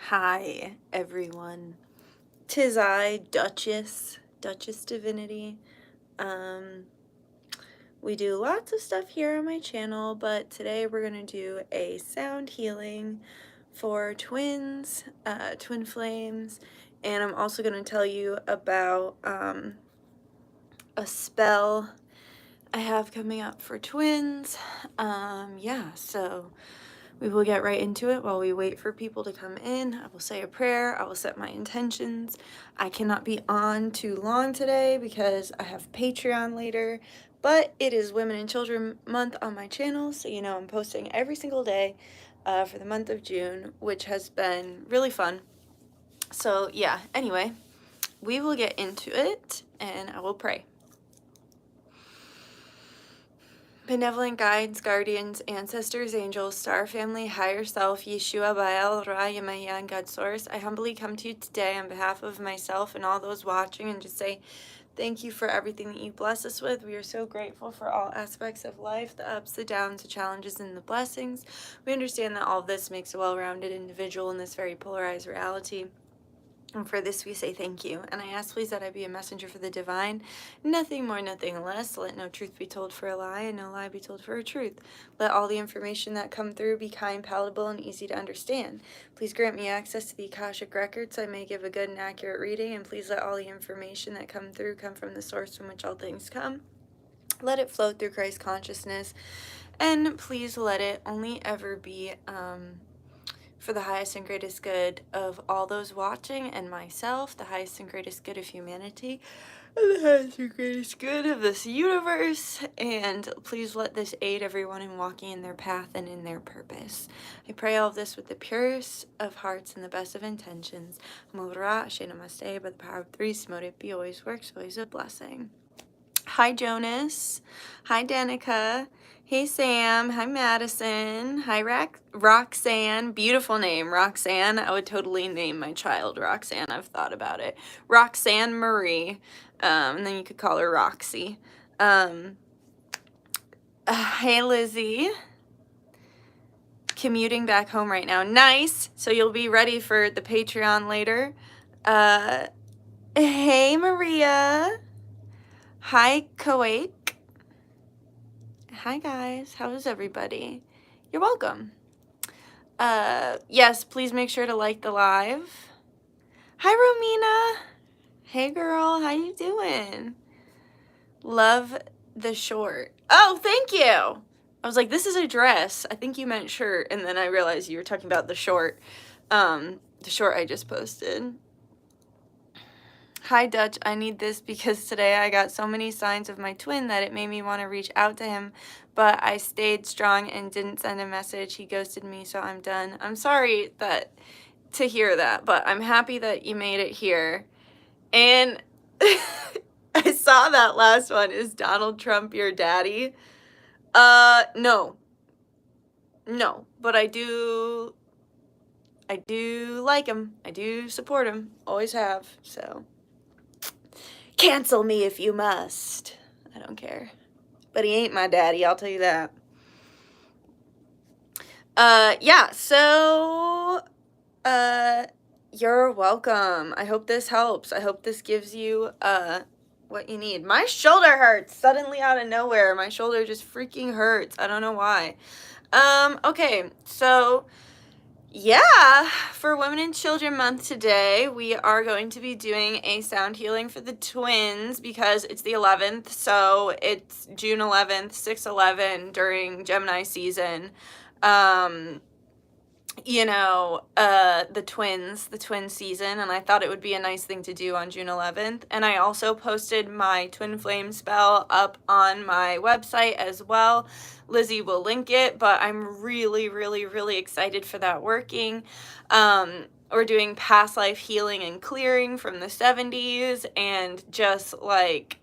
Hi, everyone. 'Tis I, Dutchess Divinity. We do lots of stuff here on my channel, but today we're going to do a sound healing for twins, twin flames, and I'm also going to tell you about a spell I have coming up for twins. So we will get right into it while we wait for people to come in. I will say a prayer. I will set my intentions. I cannot be on too long today because I have Patreon later, but it is Women and Children Month on my channel, so you know I'm posting every single day for the month of June, which has been really fun. So yeah, anyway, we will get into it and I will pray. Benevolent guides, guardians, ancestors, angels, star family, higher self, Yeshua, Baal, Ra, Yemayan, God source, I humbly come to you today on behalf of myself and all those watching and just say thank you for everything that you bless us with. We are so grateful for all aspects of life, the ups, the downs, the challenges, and the blessings. We understand that all of this makes a well-rounded individual in this very polarized reality. And for this we say thank you. And I ask please that I be a messenger for the divine. Nothing more, nothing less. Let no truth be told for a lie, and no lie be told for a truth. Let all the information that come through be kind, palatable, and easy to understand. Please grant me access to the Akashic records so I may give a good and accurate reading. And please let all the information that come through come from the source from which all things come. Let it flow through Christ consciousness. And please let it only ever be for the highest and greatest good of all those watching and myself, the highest and greatest good of humanity, and the highest and greatest good of this universe. And please let this aid everyone in walking in their path and in their purpose. I pray all of this with the purest of hearts and the best of intentions. Amora, Ashe Namaste, by the power of three, Somatic, be always works, always a blessing. Hi, Jonas. Hi, Danica. Hey, Sam. Hi, Madison. Hi, Roxanne. Beautiful name, Roxanne. I would totally name my child Roxanne. I've thought about it. Roxanne Marie. And then you could call her Roxy. Hey, Lizzie. Commuting back home right now. Nice. So you'll be ready for the Patreon later. Hey, Maria. Hi, Kuwait. Hi, guys. How is everybody? You're welcome. Yes, please make sure to like the live. Hi, Romina. Hey, girl. How you doing? Love the short. Oh, thank you. I was like, this is a dress. I think you meant shirt. And then I realized you were talking about the short. The short I just posted. Hi, Dutch. I need this because today I got so many signs of my twin that it made me want to reach out to him, but I stayed strong and didn't send a message. He ghosted me, so I'm done. I'm sorry to hear that, but I'm happy that you made it here. And I saw that last one. Is Donald Trump your daddy? No. No, but I do like him. I do support him. Always have, so. Cancel me if you must. I don't care. But he ain't my daddy, I'll tell you that. Yeah, so, you're welcome. I hope this helps. I hope this gives you, what you need. My shoulder hurts suddenly out of nowhere. My shoulder just freaking hurts. I don't know why. Okay, so, yeah, for Women and Children Month today, we are going to be doing a sound healing for the twins because it's the 11th, so it's June 11th, 6/11 during Gemini season. The twin season, and I thought it would be a nice thing to do on June 11th. And I also posted my twin flame spell up on my website as well. Lizzie will link it, but I'm really, really, really excited for that working. We're doing past life healing and clearing from the 70s, and just like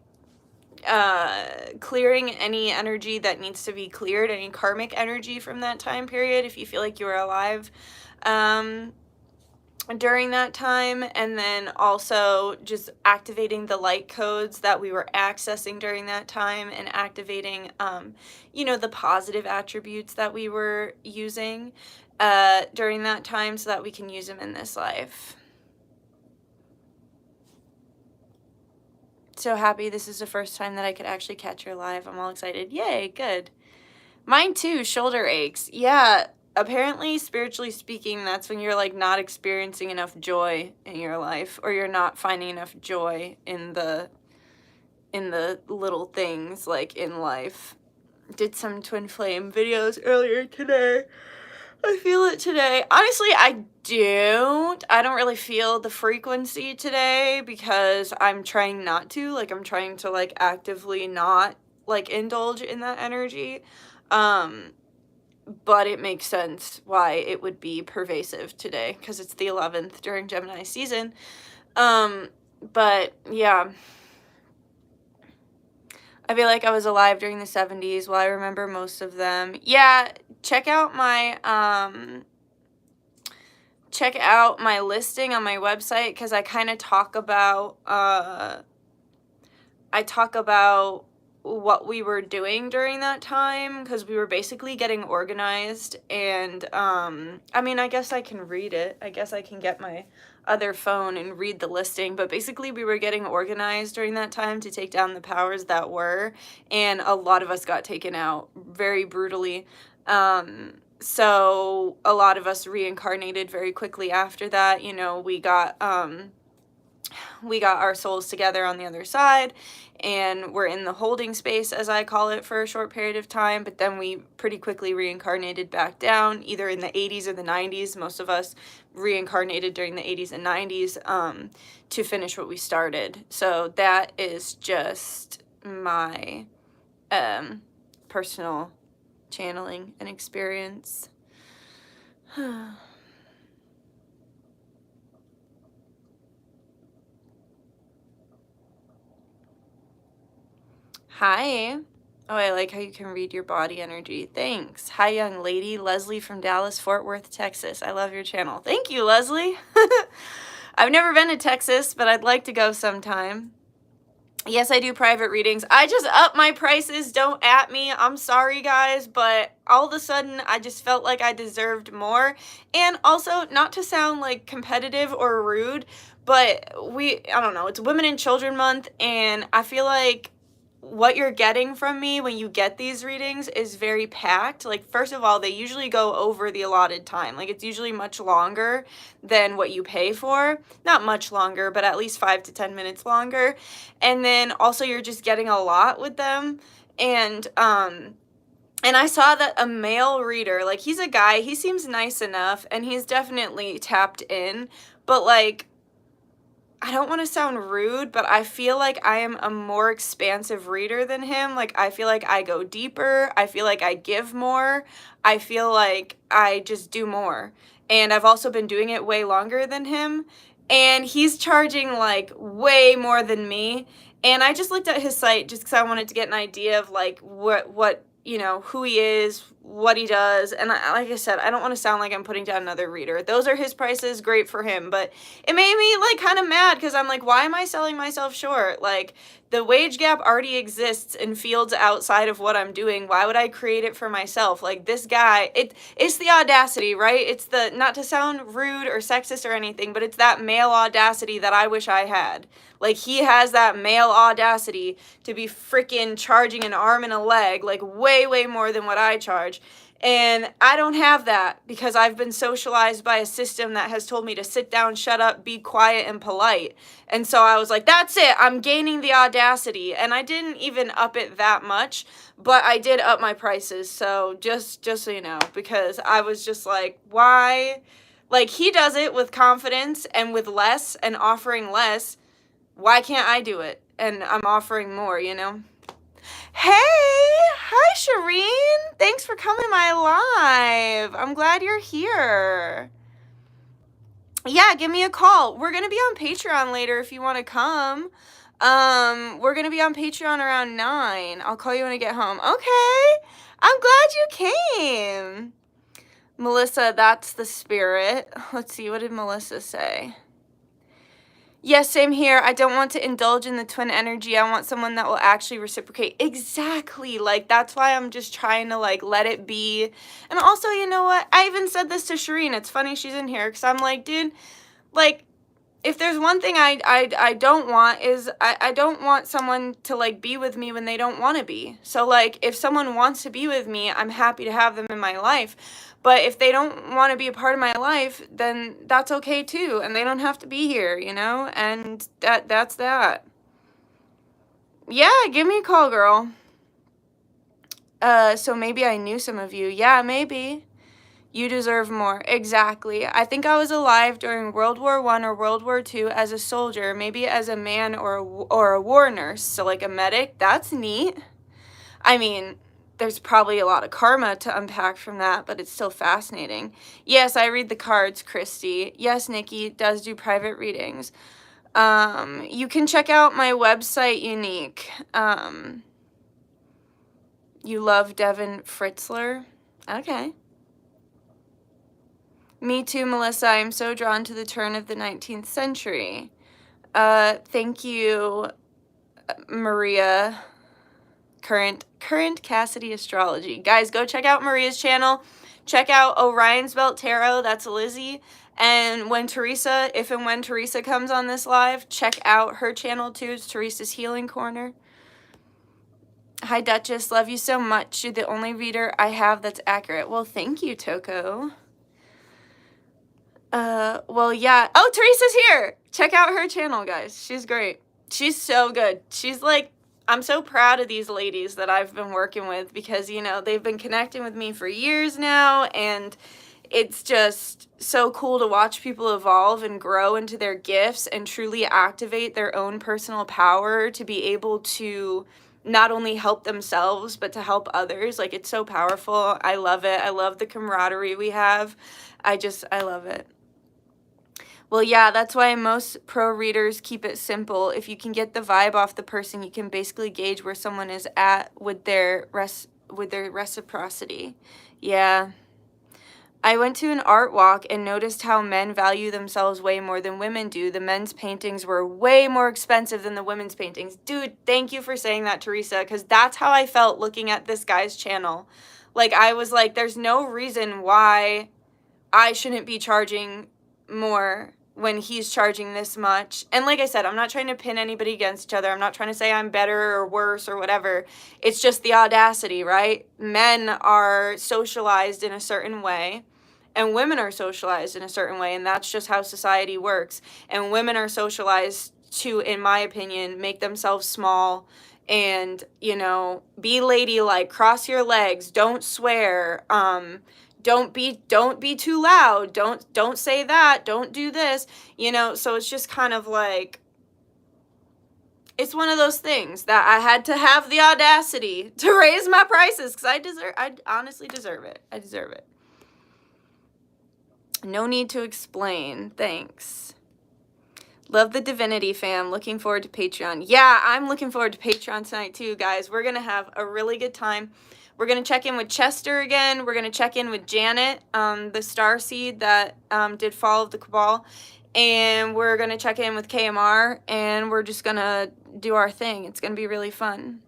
clearing any energy that needs to be cleared, any karmic energy from that time period, if you feel like you were alive during that time, and then also just activating the light codes that we were accessing during that time, and activating you know, the positive attributes that we were using during that time, so that we can use them in this life. So happy this is the first time that I could actually catch her live. I'm all excited. Yay, good. Mine too, shoulder aches. Yeah, apparently, spiritually speaking, that's when you're like not experiencing enough joy in your life, or you're not finding enough joy in the little things like in life. Did some twin flame videos earlier today. I feel it today. Honestly, I don't really feel the frequency today, because I'm trying not to. Like, I'm trying to like actively not like indulge in that energy. But it makes sense why it would be pervasive today, because it's the 11th during Gemini season. But yeah, I feel like I was alive during the 70s. Well, I remember most of them. Yeah, check out my listing on my website, because I kind of talk about what we were doing during that time, because we were basically getting organized. And I mean, I guess I can read it. I guess I can get my other phone and read the listing, but basically we were getting organized during that time to take down the powers that were, and a lot of us got taken out very brutally. So a lot of us reincarnated very quickly after that. You know, we got our souls together on the other side, and we're in the holding space, as I call it, for a short period of time, but then we pretty quickly reincarnated back down, either in the 80s or the 90s. Most of us reincarnated during the 80s and 90s to finish what we started. So that is just my personal channeling and experience. Hi. Oh, I like how you can read your body energy. Thanks. Hi, young lady. Leslie from Dallas, Fort Worth, Texas. I love your channel. Thank you, Leslie. I've never been to Texas, but I'd like to go sometime. Yes, I do private readings. I just up my prices. Don't at me. I'm sorry, guys, but all of a sudden I just felt like I deserved more. And also, not to sound like competitive or rude, but I don't know, it's Women and Children Month, and I feel like what you're getting from me when you get these readings is very packed. Like, first of all, they usually go over the allotted time. Like, it's usually much longer than what you pay for. Not much longer, but at least 5 to 10 minutes longer. And then also you're just getting a lot with them. And I saw that a male reader, like, he's a guy, he seems nice enough, and he's definitely tapped in, but like, I don't want to sound rude, but I feel like I am a more expansive reader than him. Like, I feel like I go deeper. I feel like I give more. I feel like I just do more. And I've also been doing it way longer than him. And he's charging, like, way more than me. And I just looked at his site just because I wanted to get an idea of, like, what you know, who he is, what he does. And like I said, I don't want to sound like I'm putting down another reader. Those are his prices, great for him. But it made me like kind of mad, because I'm like, why am I selling myself short? Like, the wage gap already exists in fields outside of what I'm doing. Why would I create it for myself? Like, this guy, it's the audacity, right? It's the, not to sound rude or sexist or anything, but it's that male audacity that I wish I had. Like, he has that male audacity to be freaking charging an arm and a leg, like, way, way more than what I charge. And I don't have that, because I've been socialized by a system that has told me to sit down, shut up, be quiet, and polite. And so I was like, that's it. I'm gaining the audacity. And I didn't even up it that much, but I did up my prices. So just so you know, because I was just like, why? Like, he does it with confidence and with less and offering less. Why can't I do it? And I'm offering more, you know? Hey! Hi, Shireen! Thanks for coming to my live. I'm glad you're here. Yeah, give me a call. We're going to be on Patreon later if you want to come. We're going to be on Patreon around 9. I'll call you when I get home. Okay! I'm glad you came! Melissa, that's the spirit. Let's see, what did Melissa say? Yes, same here. I don't want to indulge in the twin energy. I want someone that will actually reciprocate. Exactly. Like, that's why I'm just trying to, like, let it be. And also, you know what? I even said this to Shireen. It's funny she's in here because I'm like, dude, like, if there's one thing I don't want is I don't want someone to, like, be with me when they don't want to be. So, like, if someone wants to be with me, I'm happy to have them in my life. But if they don't want to be a part of my life, then that's okay too. And they don't have to be here, you know? And that's that. Yeah, give me a call, girl. So maybe I knew some of you. Yeah, maybe. You deserve more. Exactly. I think I was alive during World War I or World War II as a soldier, maybe as a man or a war nurse, so like a medic. That's neat. I mean, there's probably a lot of karma to unpack from that, but it's still fascinating. Yes, I read the cards, Christy. Yes, Nikki does do private readings. You can check out my website, Unique. You love Devin Fritzler? Okay. Me too, Melissa. I'm so drawn to the turn of the 19th century. Thank you, Maria. Current Cassidy Astrology. Guys, go check out Maria's channel. Check out Orion's Belt Tarot. That's Lizzie. And when Teresa, if and when Teresa comes on this live, check out her channel too. It's Teresa's Healing Corner. Hi, Duchess. Love you so much. You're the only reader I have that's accurate. Well, thank you, Toko. Well, yeah. Oh, Teresa's here. Check out her channel, guys. She's great. She's so good. She's like, I'm so proud of these ladies that I've been working with because, you know, they've been connecting with me for years now, and it's just so cool to watch people evolve and grow into their gifts and truly activate their own personal power to be able to not only help themselves, but to help others. Like, it's so powerful. I love it. I love the camaraderie we have. I love it. Well, yeah, that's why most pro readers keep it simple. If you can get the vibe off the person, you can basically gauge where someone is at with their reciprocity. Yeah. I went to an art walk and noticed how men value themselves way more than women do. The men's paintings were way more expensive than the women's paintings. Dude, thank you for saying that, Teresa, because that's how I felt looking at this guy's channel. Like, I was like, there's no reason why I shouldn't be charging more when he's charging this much. And like I said, I'm not trying to pin anybody against each other. I'm not trying to say I'm better or worse or whatever. It's just the audacity, right? Men are socialized in a certain way, and women are socialized in a certain way, and that's just how society works. And women are socialized to, in my opinion, make themselves small and, you know, be ladylike, cross your legs, don't swear, don't be too loud, don't say that, don't do this, you know. So it's just kind of like, it's one of those things that I had to have the audacity to raise my prices because I honestly deserve it. I deserve it. No need to explain. Thanks. Love the Divinity fam. Looking forward to Patreon. Yeah, I'm looking forward to Patreon tonight too, guys. We're going to have a really good time. We're going to check in with Chester again. We're going to check in with Janet, the starseed that did Fall of the Cabal. And we're going to check in with KMR. And we're just going to do our thing. It's going to be really fun.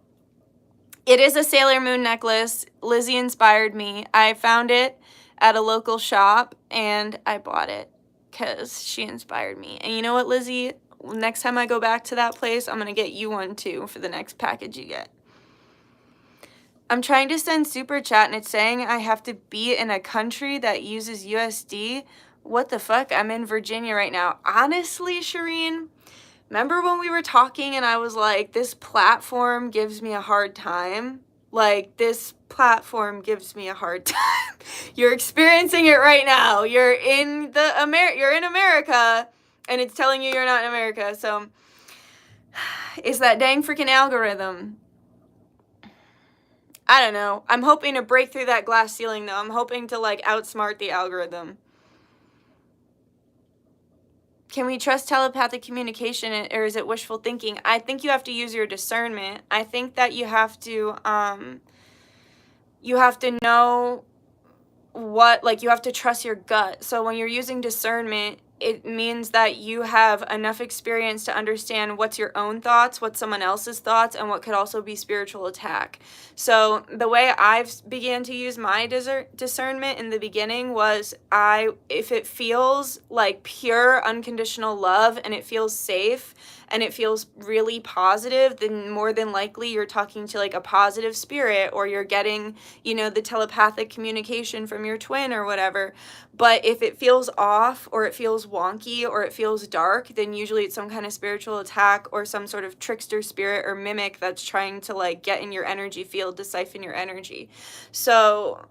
It is a Sailor Moon necklace. Lizzie inspired me. I found it at a local shop. And I bought it because she inspired me. And you know what, Lizzie? Next time I go back to that place, I'm going to get you one too for the next package you get. I'm trying to send super chat and it's saying I have to be in a country that uses USD. What the fuck? I'm in Virginia right now. Honestly, Shireen, remember when we were talking and I was like, this platform gives me a hard time? Like, this platform gives me a hard time. You're experiencing it right now. You're in America and it's telling you you're not in America. So it's that dang freaking algorithm. I don't know. I'm hoping to break through that glass ceiling, though. I'm hoping to, like, outsmart the algorithm. Can we trust telepathic communication, or is it wishful thinking? I think you have to use your discernment. I think that you have to know what, like, you have to trust your gut. So when you're using discernment, it means that you have enough experience to understand what's your own thoughts, what's someone else's thoughts, and what could also be spiritual attack. So the way I've began to use my discernment in the beginning was, if it feels like pure unconditional love and it feels safe and it feels really positive, then more than likely you're talking to like a positive spirit, or you're getting, you know, the telepathic communication from your twin or whatever. But if it feels off, or it feels wonky, or it feels dark, then usually it's some kind of spiritual attack or some sort of trickster spirit or mimic that's trying to like get in your energy field to siphon your energy. So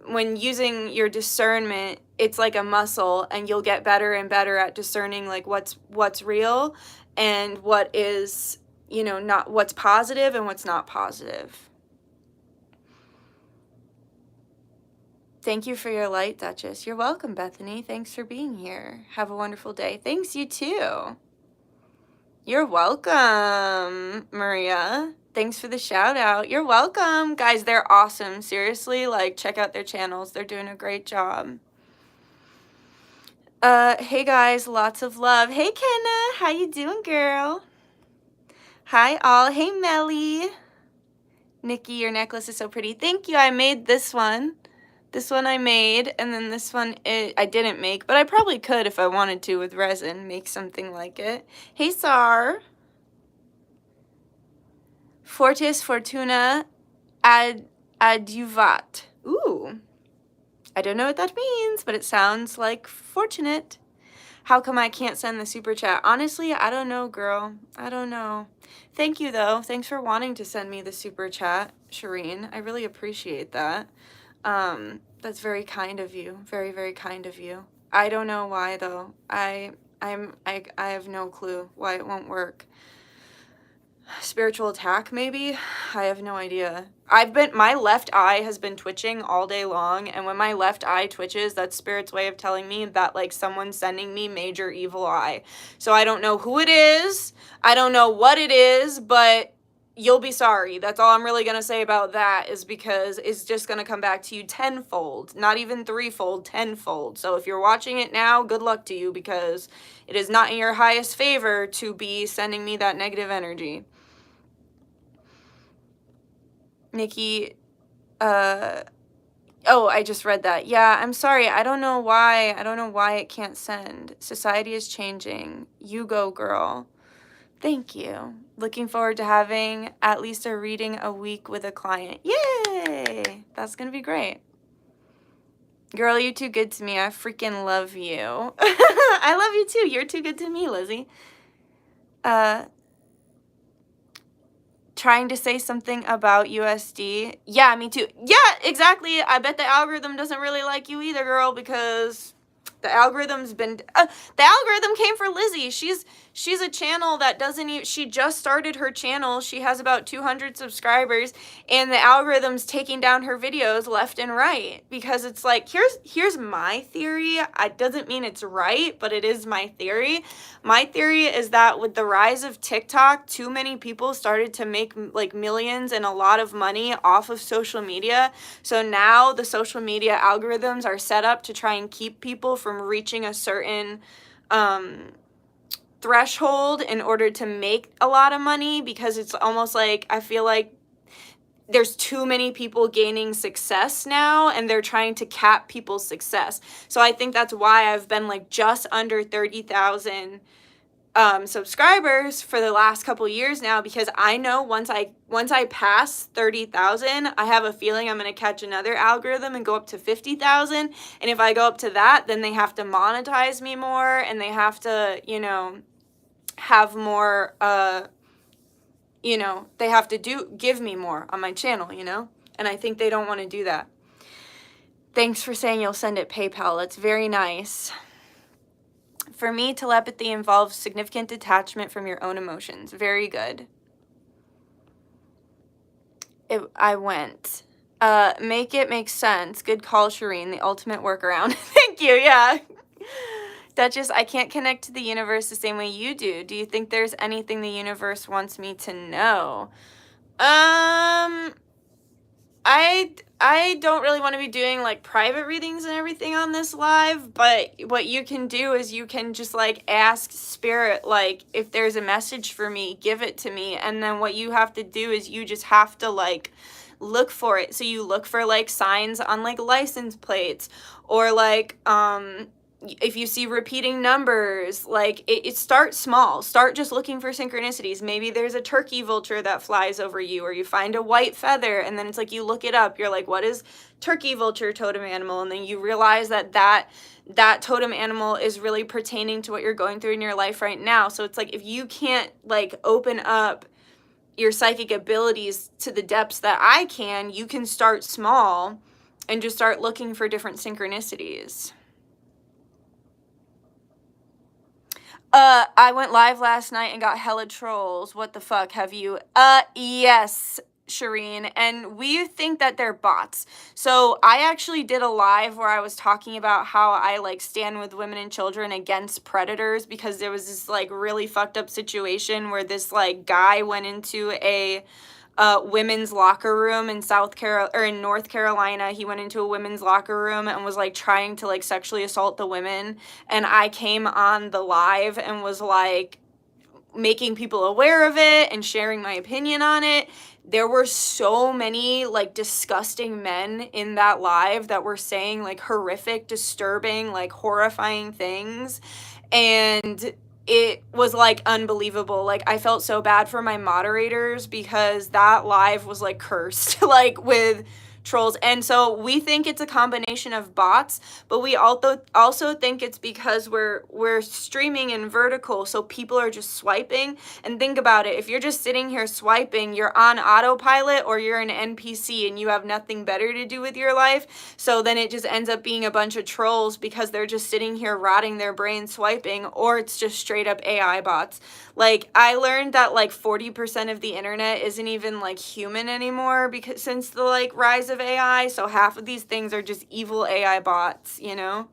when using your discernment, it's like a muscle, and you'll get better and better at discerning like what's real and what is, you know, not, what's positive and what's not positive. Thank you for your light, Duchess. You're welcome, Bethany. Thanks for being here. Have a wonderful day. Thanks, you too. You're welcome, Maria. Thanks for the shout out. You're welcome. Guys, they're awesome. Seriously, like, check out their channels. They're doing a great job. Hey guys, lots of love. Hey Kenna, how you doing, girl? Hi all. Hey Melly. Nikki, your necklace is so pretty. Thank you. I made this one. This one I made, and then this one I didn't make, but I probably could if I wanted to with resin, make something like it. Hey Sar. Fortis Fortuna Adjuvat. Ooh. I don't know what that means, but it sounds like fortunate. How come I can't send the super chat? Honestly, I don't know, girl. I don't know. Thank you, though. Thanks for wanting to send me the super chat, Shireen. I really appreciate that. That's very kind of you. Very, very kind of you. I don't know why, though. I have no clue why it won't work. Spiritual attack, maybe? I have no idea. My left eye has been twitching all day long, and when my left eye twitches, that's Spirit's way of telling me that, like, someone's sending me major evil eye. So I don't know who it is, I don't know what it is, but you'll be sorry. That's all I'm really gonna say about that, is because it's just gonna come back to you tenfold. Not even threefold, tenfold. So if you're watching it now, good luck to you, because it is not in your highest favor to be sending me that negative energy. Nikki, oh, I just read that. Yeah, I'm sorry. I don't know why. I don't know why it can't send. Society is changing. You go, girl. Thank you. Looking forward to having at least a reading a week with a client. Yay! That's gonna be great. Girl, you're too good to me. I freaking love you. I love you too. You're too good to me, Lizzie. Trying to say something about USD. Yeah, me too. Yeah, exactly. I bet the algorithm doesn't really like you either, girl, because the algorithm's been... the algorithm came for Lizzie. She's a channel that doesn't even... She just started her channel. She has about 200 subscribers, and the algorithm's taking down her videos left and right, because it's like, here's my theory. It doesn't mean it's right, but it is my theory. My theory is that with the rise of TikTok, too many people started to make like millions and a lot of money off of social media. So now the social media algorithms are set up to try and keep people from reaching a certain threshold in order to make a lot of money, because it's almost like, I feel like there's too many people gaining success now, and they're trying to cap people's success. So I think that's why I've been like just under 30,000 subscribers for the last couple years now, because I know once I pass 30,000, I have a feeling I'm going to catch another algorithm and go up to 50,000. And if I go up to that, then they have to monetize me more, and they have to, you know, have more, you know, they have to give me more on my channel, you know? And I think they don't want to do that. Thanks for saying you'll send it PayPal. That's very nice. For me, telepathy involves significant detachment from your own emotions. Very good. I went. Make it make sense. Good call, Shireen. The ultimate workaround. Thank you, yeah. Duchess, I can't connect to the universe the same way you do. Do you think there's anything the universe wants me to know? I don't really want to be doing like private readings and everything on this live, but what you can do is you can just like ask spirit, like, if there's a message for me, give it to me. And then what you have to do is you just have to like look for it. So you look for like signs on like license plates, or like if you see repeating numbers, like it start small. Start just looking for synchronicities. Maybe there's a turkey vulture that flies over you, or you find a white feather, and then it's like you look it up. You're like, what is turkey vulture totem animal? And then you realize that totem animal is really pertaining to what you're going through in your life right now. So it's like, if you can't like open up your psychic abilities to the depths that I can, you can start small and just start looking for different synchronicities. I went live last night and got hella trolls. What the fuck, have you? Yes, Shireen, and we think that they're bots. So I actually did a live where I was talking about how I like stand with women and children against predators, because there was this like really fucked up situation where this like guy went into a women's locker room in North Carolina. He went into a women's locker room and was like trying to like sexually assault the women. And I came on the live and was like making people aware of it and sharing my opinion on it. There were so many like disgusting men in that live that were saying like horrific, disturbing, like horrifying things. And it was like unbelievable. Like, I felt so bad for my moderators because that live was like cursed like with trolls. And so we think it's a combination of bots, but we also think it's because we're streaming in vertical, so people are just swiping. And think about it, if you're just sitting here swiping, you're on autopilot, or you're an NPC and you have nothing better to do with your life. So then it just ends up being a bunch of trolls because they're just sitting here rotting their brain swiping, or it's just straight up AI bots. Like, I learned that like 40% of the internet isn't even like human anymore, because since the like rise of AI, so half of these things are just evil AI bots, you know?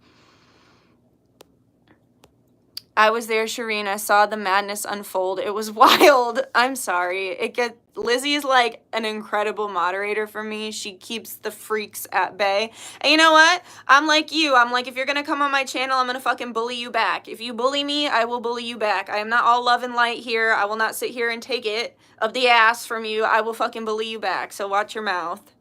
I was there, Shireen. I saw the madness unfold. It was wild. I'm sorry. Lizzie is like an incredible moderator for me. She keeps the freaks at bay. And you know what? I'm like you. I'm like, if you're gonna come on my channel, I'm gonna fucking bully you back. If you bully me, I will bully you back. I am not all love and light here. I will not sit here and take it up the ass from you. I will fucking bully you back. So watch your mouth.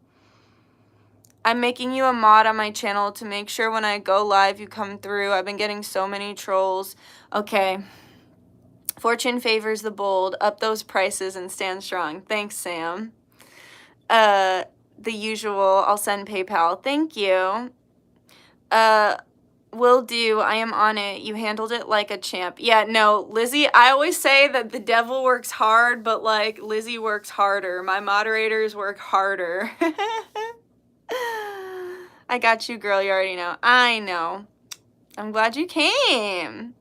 I'm making you a mod on my channel to make sure when I go live you come through. I've been getting so many trolls. Okay. Fortune favors the bold. Up those prices and stand strong. Thanks, Sam. The usual. I'll send PayPal. Thank you. Will do. I am on it. You handled it like a champ. Yeah, no, Lizzie, I always say that the devil works hard, but like Lizzie works harder. My moderators work harder. I got you, girl. You already know. I know. I'm glad you came.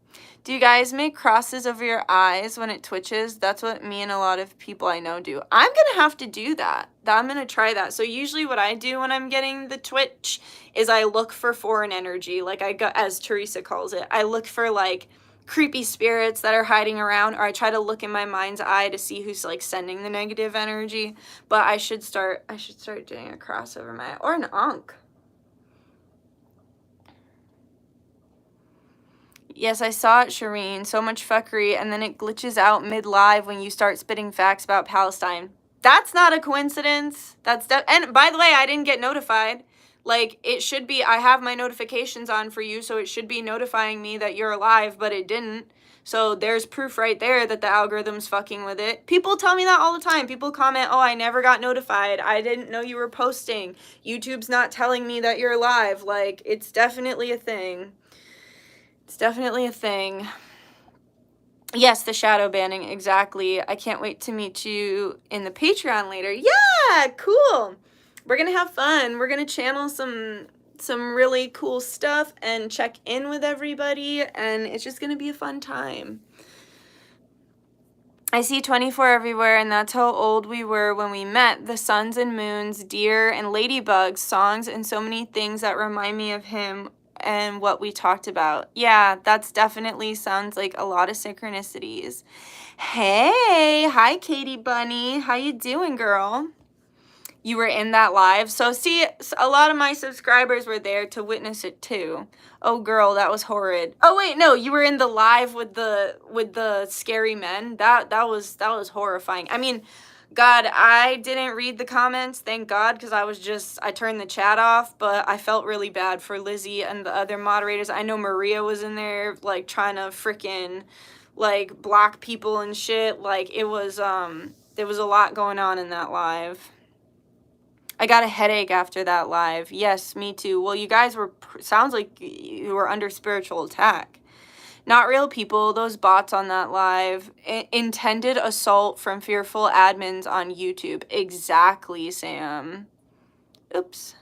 Do you guys make crosses over your eyes when it twitches? That's what me and a lot of people I know do. I'm going to have to do that. I'm going to try that. So usually what I do when I'm getting the twitch is I look for foreign energy. Like as Teresa calls it, I look for like creepy spirits that are hiding around, or I try to look in my mind's eye to see who's like sending the negative energy. But I should start doing a cross over my eye, or an ankh. Yes, I saw it, Shireen. So much fuckery, and then it glitches out mid-live when you start spitting facts about Palestine. That's not a coincidence. And by the way, I didn't get notified. Like, it should be, I have my notifications on for you, so it should be notifying me that you're alive, but it didn't. So there's proof right there that the algorithm's fucking with it. People tell me that all the time. People comment, oh, I never got notified. I didn't know you were posting. YouTube's not telling me that you're alive. Like, it's definitely a thing. It's definitely a thing. Yes, the shadow banning, exactly. I can't wait to meet you in the Patreon later. Yeah, cool. We're going to have fun. We're going to channel some really cool stuff and check in with everybody, and it's just going to be a fun time. I see 24 everywhere, and that's how old we were when we met. The suns and moons, deer and ladybugs, songs, and so many things that remind me of him and what we talked about. Yeah, that's definitely sounds like a lot of synchronicities. Hey, hi Katie Bunny. How you doing, girl? You were in that live? So see, a lot of my subscribers were there to witness it too. Oh girl, that was horrid. Oh wait, no, you were in the live with the scary men. That was horrifying. I mean, God, I didn't read the comments, thank God, because I turned the chat off, but I felt really bad for Lizzie and the other moderators. I know Maria was in there, like, trying to freaking, like, block people and shit. Like, there was a lot going on in that live. I got a headache after that live. Yes, me too. Well, you guys sounds like you were under spiritual attack. Not real people, those bots on that live. Intended assault from fearful admins on YouTube. Exactly, Sam. Oops.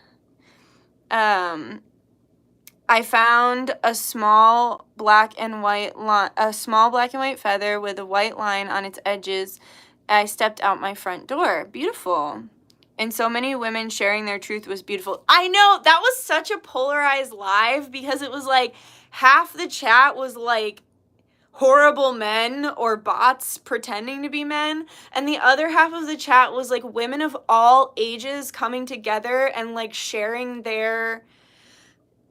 I found a small black and white feather with a white line on its edges. I stepped out my front door. Beautiful. And so many women sharing their truth was beautiful. I know, that was such a polarized live because it was like half the chat was like horrible men or bots pretending to be men, and the other half of the chat was like women of all ages coming together and like sharing their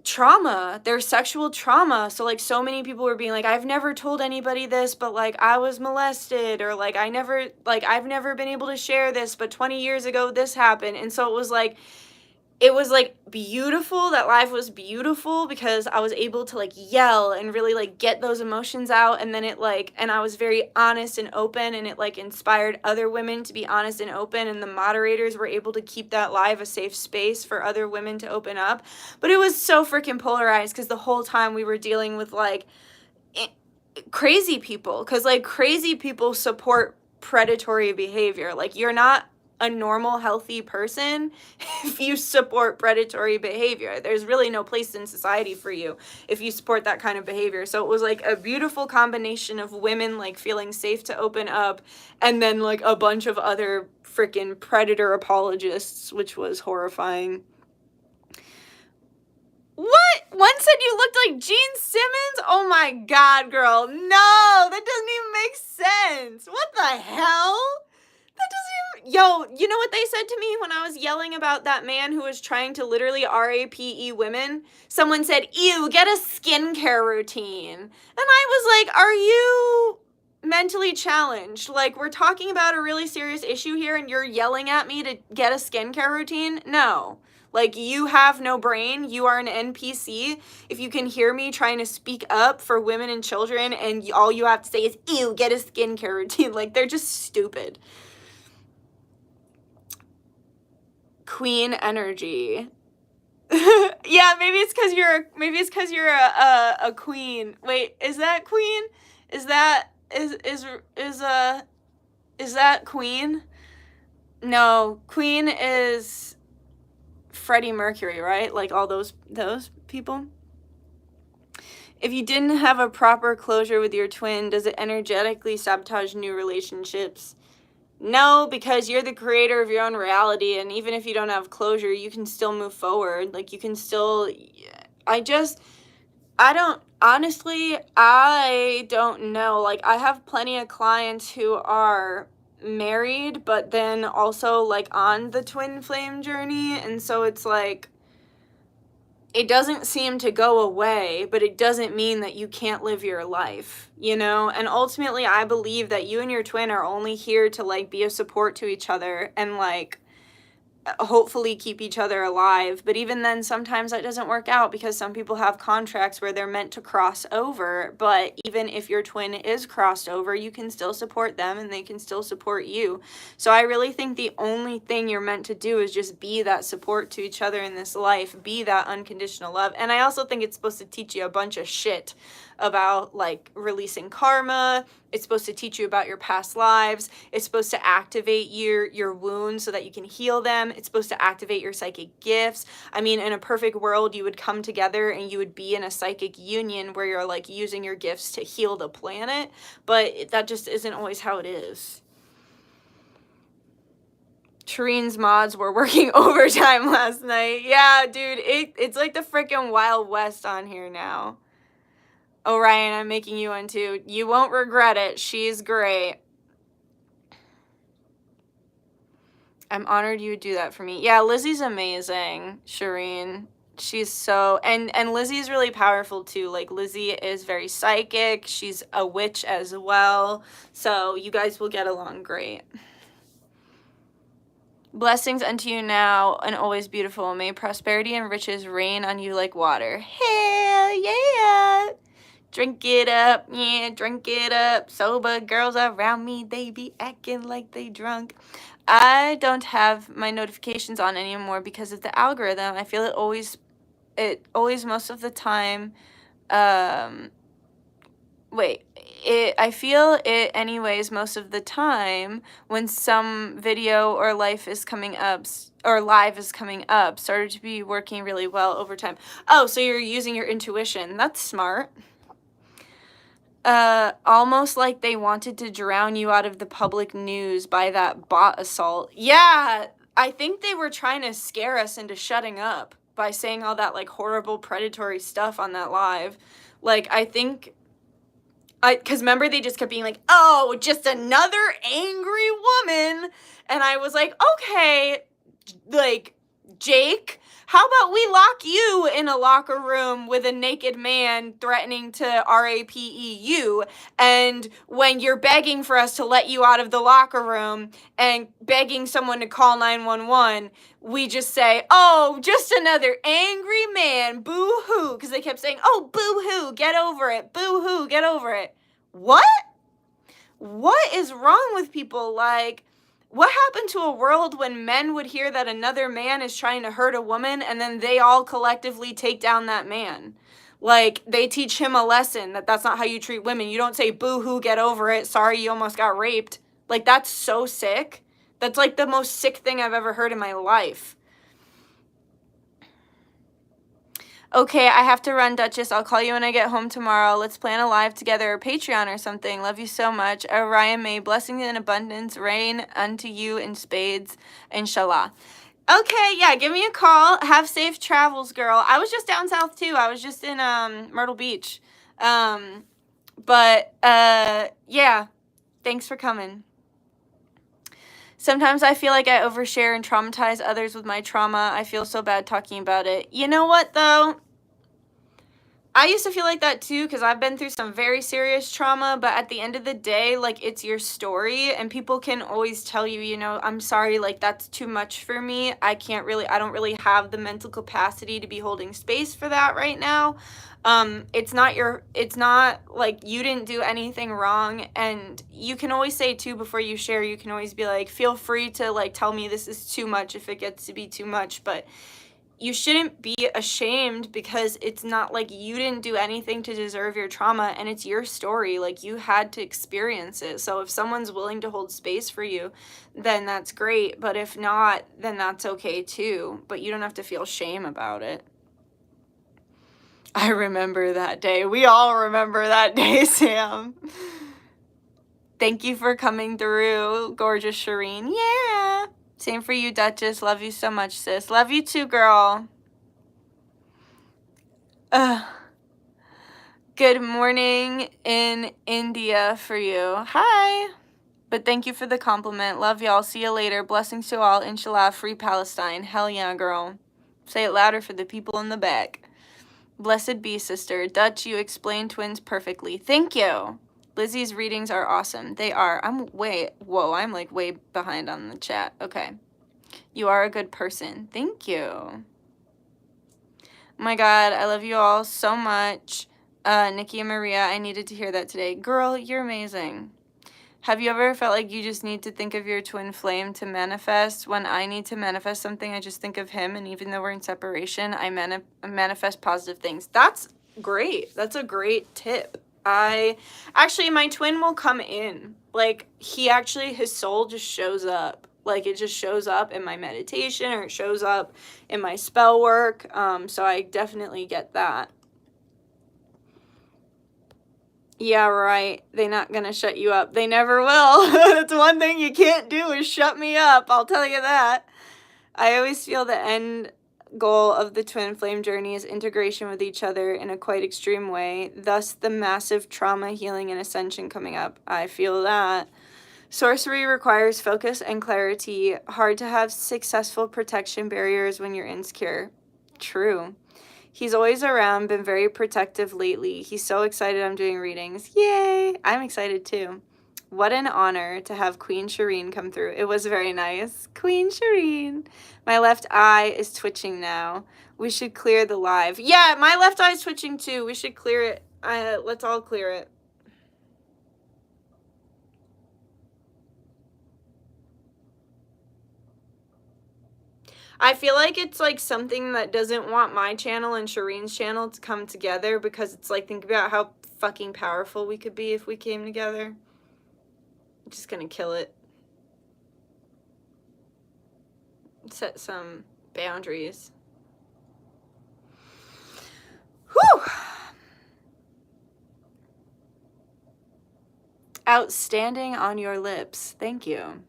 trauma, their sexual trauma. So like so many people were being like, I've never told anybody this, but like I was molested, or like I've never been able to share this, but 20 years ago this happened. And so it was like beautiful. That live was beautiful because I was able to like yell and really like get those emotions out, and then and I was very honest and open, and it like inspired other women to be honest and open, and the moderators were able to keep that live a safe space for other women to open up. But it was so freaking polarized because the whole time we were dealing with like crazy people, because like crazy people support predatory behavior. Like, you're not a normal, healthy person if you support predatory behavior. There's really no place in society for you if you support that kind of behavior. So it was like a beautiful combination of women like feeling safe to open up, and then like a bunch of other freaking predator apologists, which was horrifying. What? One said you looked like Gene Simmons? Oh my God, girl. No, that doesn't even make sense. What the hell? That doesn't even... Yo, you know what they said to me when I was yelling about that man who was trying to literally RAPE women? Someone said, ew, get a skincare routine. And I was like, are you mentally challenged? Like, we're talking about a really serious issue here and you're yelling at me to get a skincare routine? No. Like, you have no brain. You are an NPC. If you can hear me trying to speak up for women and children and all you have to say is, ew, get a skincare routine. Like, they're just stupid. Queen energy. Yeah, maybe it's because you're a queen. Wait, is that queen? Is that queen? No, queen is Freddie Mercury, right? Like all those people. If you didn't have a proper closure with your twin, does it energetically sabotage new relationships? No, because you're the creator of your own reality, and even if you don't have closure, you can still move forward. Like, you can still... I don't know. Like, I have plenty of clients who are married, but then also, like, on the twin flame journey, and so it's like... it doesn't seem to go away, but it doesn't mean that you can't live your life, you know? And ultimately, I believe that you and your twin are only here to, like, be a support to each other and, like, hopefully keep each other alive. But even then, sometimes that doesn't work out because some people have contracts where they're meant to cross over. But even if your twin is crossed over, you can still support them and they can still support you. So I really think the only thing you're meant to do is just be that support to each other in this life, be that unconditional love. And I also think it's supposed to teach you a bunch of shit about, like, releasing karma. It's supposed to teach you about your past lives. It's supposed to activate your wounds so that you can heal them. It's supposed to activate your psychic gifts. I mean, in a perfect world, you would come together and you would be in a psychic union where you're, like, using your gifts to heal the planet. But that just isn't always how it is. Shireen's mods were working overtime last night. Yeah, dude, it's like the freaking Wild West on here now. Oh, Ryan, I'm making you one too. You won't regret it. She's great. I'm honored you would do that for me. Yeah, Lizzie's amazing, Shireen. She's so, and Lizzie's really powerful too. Like, Lizzie is very psychic. She's a witch as well. So you guys will get along great. Blessings unto you now and always beautiful. May prosperity and riches rain on you like water. Hell yeah! Drink it up, yeah, drink it up. Sober girls around me, they be acting like they drunk. I don't have my notifications on anymore because of the algorithm. I feel it always most of the time, I feel it anyways most of the time when some video or live is coming up, started to be working really well over time. Oh, so you're using your intuition. That's smart. Almost like they wanted to drown you out of the public news by that bot assault. Yeah, I think they were trying to scare us into shutting up by saying all that, like, horrible predatory stuff on that live. Like, because remember, they just kept being like, oh, just another angry woman. And I was like, okay, like, Jake, how about we lock you in a locker room with a naked man threatening to rape you, and when you're begging for us to let you out of the locker room and begging someone to call 911, we just say, oh, just another angry man, boo-hoo, because they kept saying, oh, boo-hoo, get over it, boo-hoo, get over it. What is wrong with people? Like, what happened to a world when men would hear that another man is trying to hurt a woman and then they all collectively take down that man? Like, they teach him a lesson that that's not how you treat women. You don't say, boo-hoo, get over it, sorry you almost got raped. Like, that's so sick. That's like the most sick thing I've ever heard in my life. Okay, I have to run, Duchess. I'll call you when I get home tomorrow. Let's plan a live together or Patreon or something. Love you so much. Orion, may blessings and abundance rain unto you in spades, inshallah. Okay, yeah, give me a call. Have safe travels, girl. I was just down south, too. I was just in Myrtle Beach. Yeah, thanks for coming. Sometimes I feel like I overshare and traumatize others with my trauma. I feel so bad talking about it. You know what, though? I used to feel like that, too, because I've been through some very serious trauma, but at the end of the day, like, it's your story, and people can always tell you, you know, I'm sorry, like, that's too much for me. I don't really have the mental capacity to be holding space for that right now. It's not like you didn't do anything wrong, and you can always say, too, before you share, you can always be like, feel free to, like, tell me this is too much if it gets to be too much, but you shouldn't be ashamed because it's not like you didn't do anything to deserve your trauma, and it's your story. Like, you had to experience it. So if someone's willing to hold space for you, then that's great. But if not, then that's okay too. But you don't have to feel shame about it. I remember that day. We all remember that day, Sam. Thank you for coming through, gorgeous Shireen. Yeah. Same for you, Duchess. Love you so much, sis. Love you too, girl. Good morning in India for you. Hi. But thank you for the compliment. Love y'all. See you later. Blessings to all. Inshallah. Free Palestine. Hell yeah, girl. Say it louder for the people in the back. Blessed be, sister. Dutch, you explain twins perfectly. Thank you. Lizzie's readings are awesome. They are. I'm like way behind on the chat. Okay. You are a good person. Thank you. Oh my God, I love you all so much. Nikki and Maria, I needed to hear that today. Girl, you're amazing. Have you ever felt like you just need to think of your twin flame to manifest? When I need to manifest something, I just think of him, and even though we're in separation, I manifest positive things. That's great. That's a great tip. My twin will come in. Like, his soul just shows up. Like, it just shows up in my meditation, or it shows up in my spell work. So I definitely get that. Yeah, right. They're not going to shut you up. They never will. That's one thing you can't do is shut me up. I'll tell you that. I always feel the end goal of the twin flame journey is integration with each other in a quite extreme way. Thus, the massive trauma, healing, and ascension coming up. I feel that. Sorcery requires focus and clarity. Hard to have successful protection barriers when you're insecure. True. He's always around, been very protective lately. He's so excited I'm doing readings. Yay! I'm excited too. What an honor to have Queen Shireen come through. It was very nice. Queen Shireen. My left eye is twitching now. We should clear the live. Yeah, my left eye is twitching too. We should clear it. Let's all clear it. I feel like it's like something that doesn't want my channel and Shireen's channel to come together, because it's like, think about how fucking powerful we could be if we came together. I'm just gonna kill it. Set some boundaries. Whew! Outstanding on your lips. Thank you.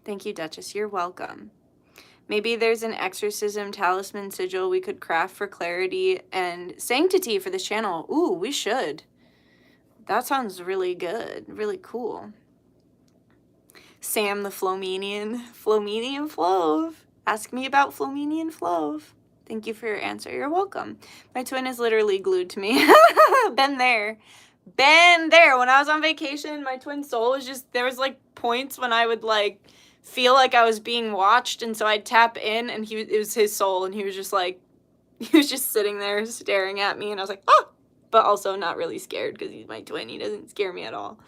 Thank you, Duchess. You're welcome. Maybe there's an exorcism talisman sigil we could craft for clarity and sanctity for this channel. Ooh, we should. That sounds really good. Really cool. Sam the Flomenian. Flomenian Flove. Ask me about Flomenian Flove. Thank you for your answer. You're welcome. My twin is literally glued to me. Been there. Been there. When I was on vacation, my twin soul was just, there was like points when I would like feel like I was being watched, and so I'd tap in, and it was his soul, and he was just like, he was just sitting there staring at me, and I was like, ah, but also not really scared because he's my twin. He doesn't scare me at all.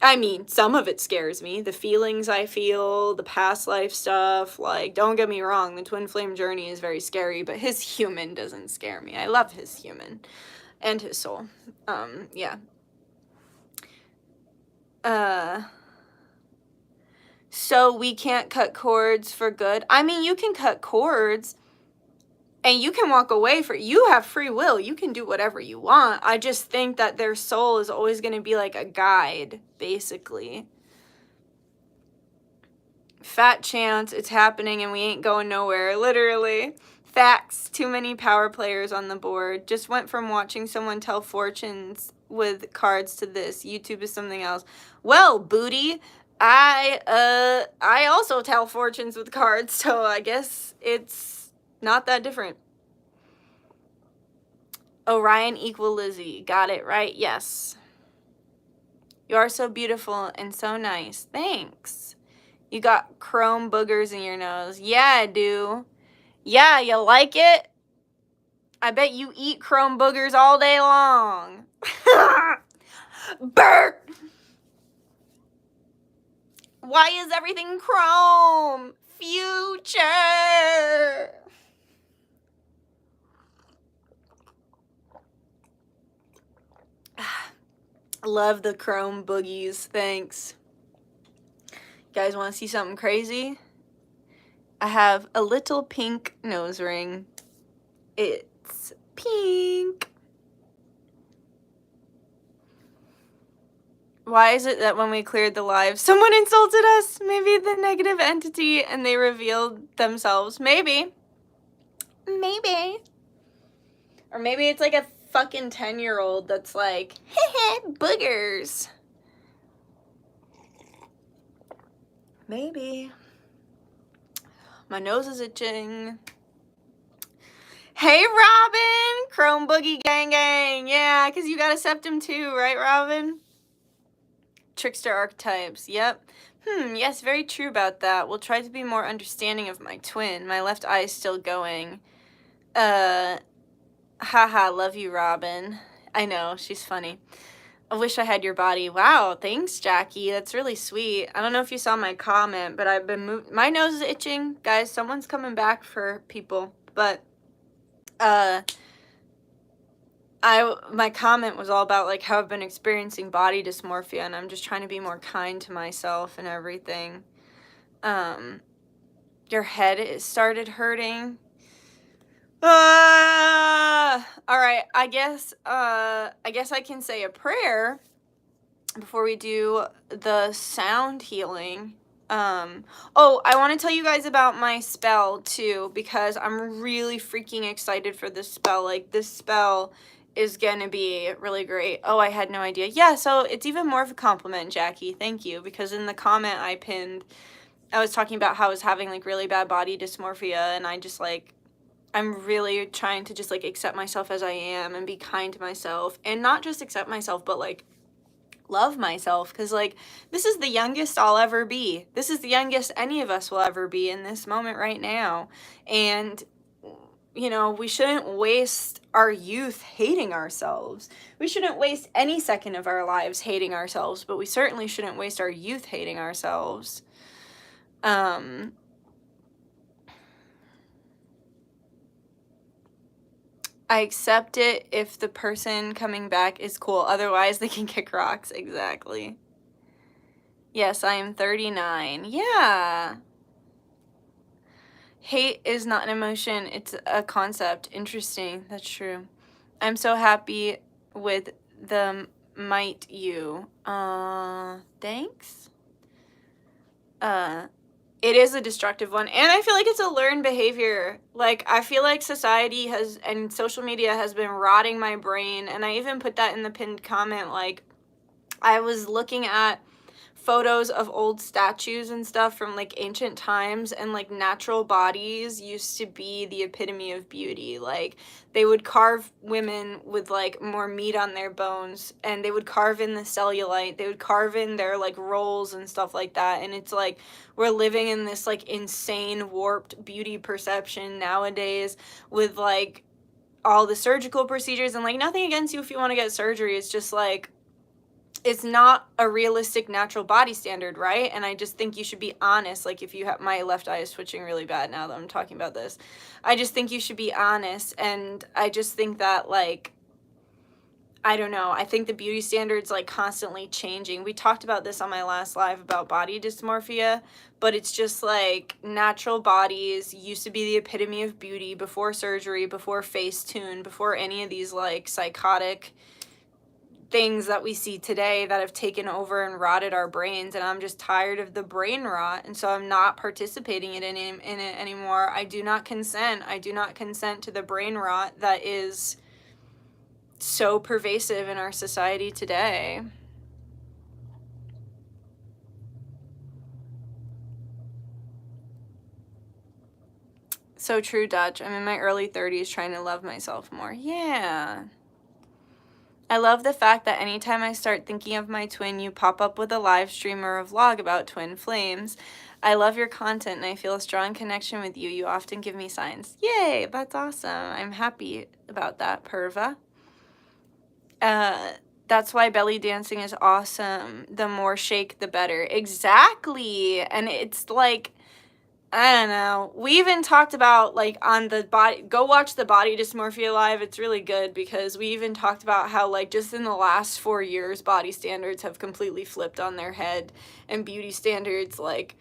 I mean, some of it scares me. The feelings I feel, the past life stuff, like, don't get me wrong, the twin flame journey is very scary, but his human doesn't scare me. I love his human and his soul. Yeah. So we can't cut cords for good. I mean, you can cut cords and you can walk away you have free will. You can do whatever you want. I just think that their soul is always going to be like a guide, basically. Fat chance, it's happening and we ain't going nowhere, literally. Facts, too many power players on the board. Just went from watching someone tell fortunes with cards to this. YouTube is something else. Well, booty, I also tell fortunes with cards, so I guess it's not that different. Orion equal Lizzie. Got it right? Yes. You are so beautiful and so nice. Thanks. You got chrome boogers in your nose. Yeah, I do. Yeah, you like it? I bet you eat chrome boogers all day long. Bert! Why is everything chrome? Future! Love the chrome boogies. Thanks. You guys want to see something crazy? I have a little pink nose ring. It's pink. Why is it that when we cleared the live, someone insulted us? Maybe the negative entity and they revealed themselves. Maybe. Maybe. Or maybe it's like a fucking 10-year-old that's like, heh, boogers. Maybe. My nose is itching. Hey, Robin! Chrome Boogie Gang Gang. Yeah, because you got a septum too, right, Robin? Trickster archetypes. Yep. Yes, very true about that. We'll try to be more understanding of my twin. My left eye is still going. Haha, love you, Robin. I know, she's funny. I wish I had your body. Wow, thanks, Jackie. That's really sweet. I don't know if you saw my comment, but I've been my nose is itching. Guys, someone's coming back for people. But my comment was all about like how I've been experiencing body dysmorphia, and I'm just trying to be more kind to myself and everything. Your head started hurting. All right, I guess I can say a prayer before we do the sound healing. Oh, I want to tell you guys about my spell too, because I'm really freaking excited for this spell. Like, this spell is gonna be really great. Oh, I had no idea. Yeah, so it's even more of a compliment, Jackie. Thank you. Because in the comment I pinned, I was talking about how I was having like really bad body dysmorphia, and I just like, I'm really trying to just like accept myself as I am and be kind to myself, and not just accept myself, but like love myself, because like this is the youngest I'll ever be. This is the youngest any of us will ever be in this moment right now. And you know, we shouldn't waste our youth hating ourselves. We shouldn't waste any second of our lives hating ourselves, but we certainly shouldn't waste our youth hating ourselves. I accept it if the person coming back is cool. Otherwise, they can kick rocks. Exactly. Yes, I am 39. Yeah. Hate is not an emotion, it's a concept. Interesting. That's true. I'm so happy with the might you. Thanks. It is a destructive one, and I feel like it's a learned behavior. Like, I feel like society has, and social media has been rotting my brain, and I even put that in the pinned comment. Like, I was looking at photos of old statues and stuff from like ancient times, and like natural bodies used to be the epitome of beauty. Like, they would carve women with like more meat on their bones, and they would carve in the cellulite, they would carve in their like rolls and stuff like that. And it's like we're living in this like insane warped beauty perception nowadays with like all the surgical procedures. And like, nothing against you if you want to get surgery, it's just like it's not a realistic natural body standard, right? And I just think you should be honest. Like, if you have, my left eye is twitching really bad now that I'm talking about this. I just think you should be honest. And I just think that, like, I don't know, I think the beauty standard's like constantly changing. We talked about this on my last live about body dysmorphia, but it's just like natural bodies used to be the epitome of beauty before surgery, before Facetune, before any of these like psychotic things that we see today that have taken over and rotted our brains. And I'm just tired of the brain rot, and so I'm not participating in it anymore. I do not consent. I do not consent to the brain rot that is so pervasive in our society today. So true, Dutch. I'm in my early 30s trying to love myself more. Yeah. I love the fact that anytime I start thinking of my twin, you pop up with a live stream or a vlog about twin flames. I love your content and I feel a strong connection with you. You often give me signs. Yay, that's awesome. I'm happy about that, Perva. That's why belly dancing is awesome. The more shake, the better. Exactly. And it's like, I don't know. We even talked about, like, on the body, go watch the body dysmorphia live. It's really good because we even talked about how, like, just in the last 4 years, body standards have completely flipped on their head, and beauty standards, like,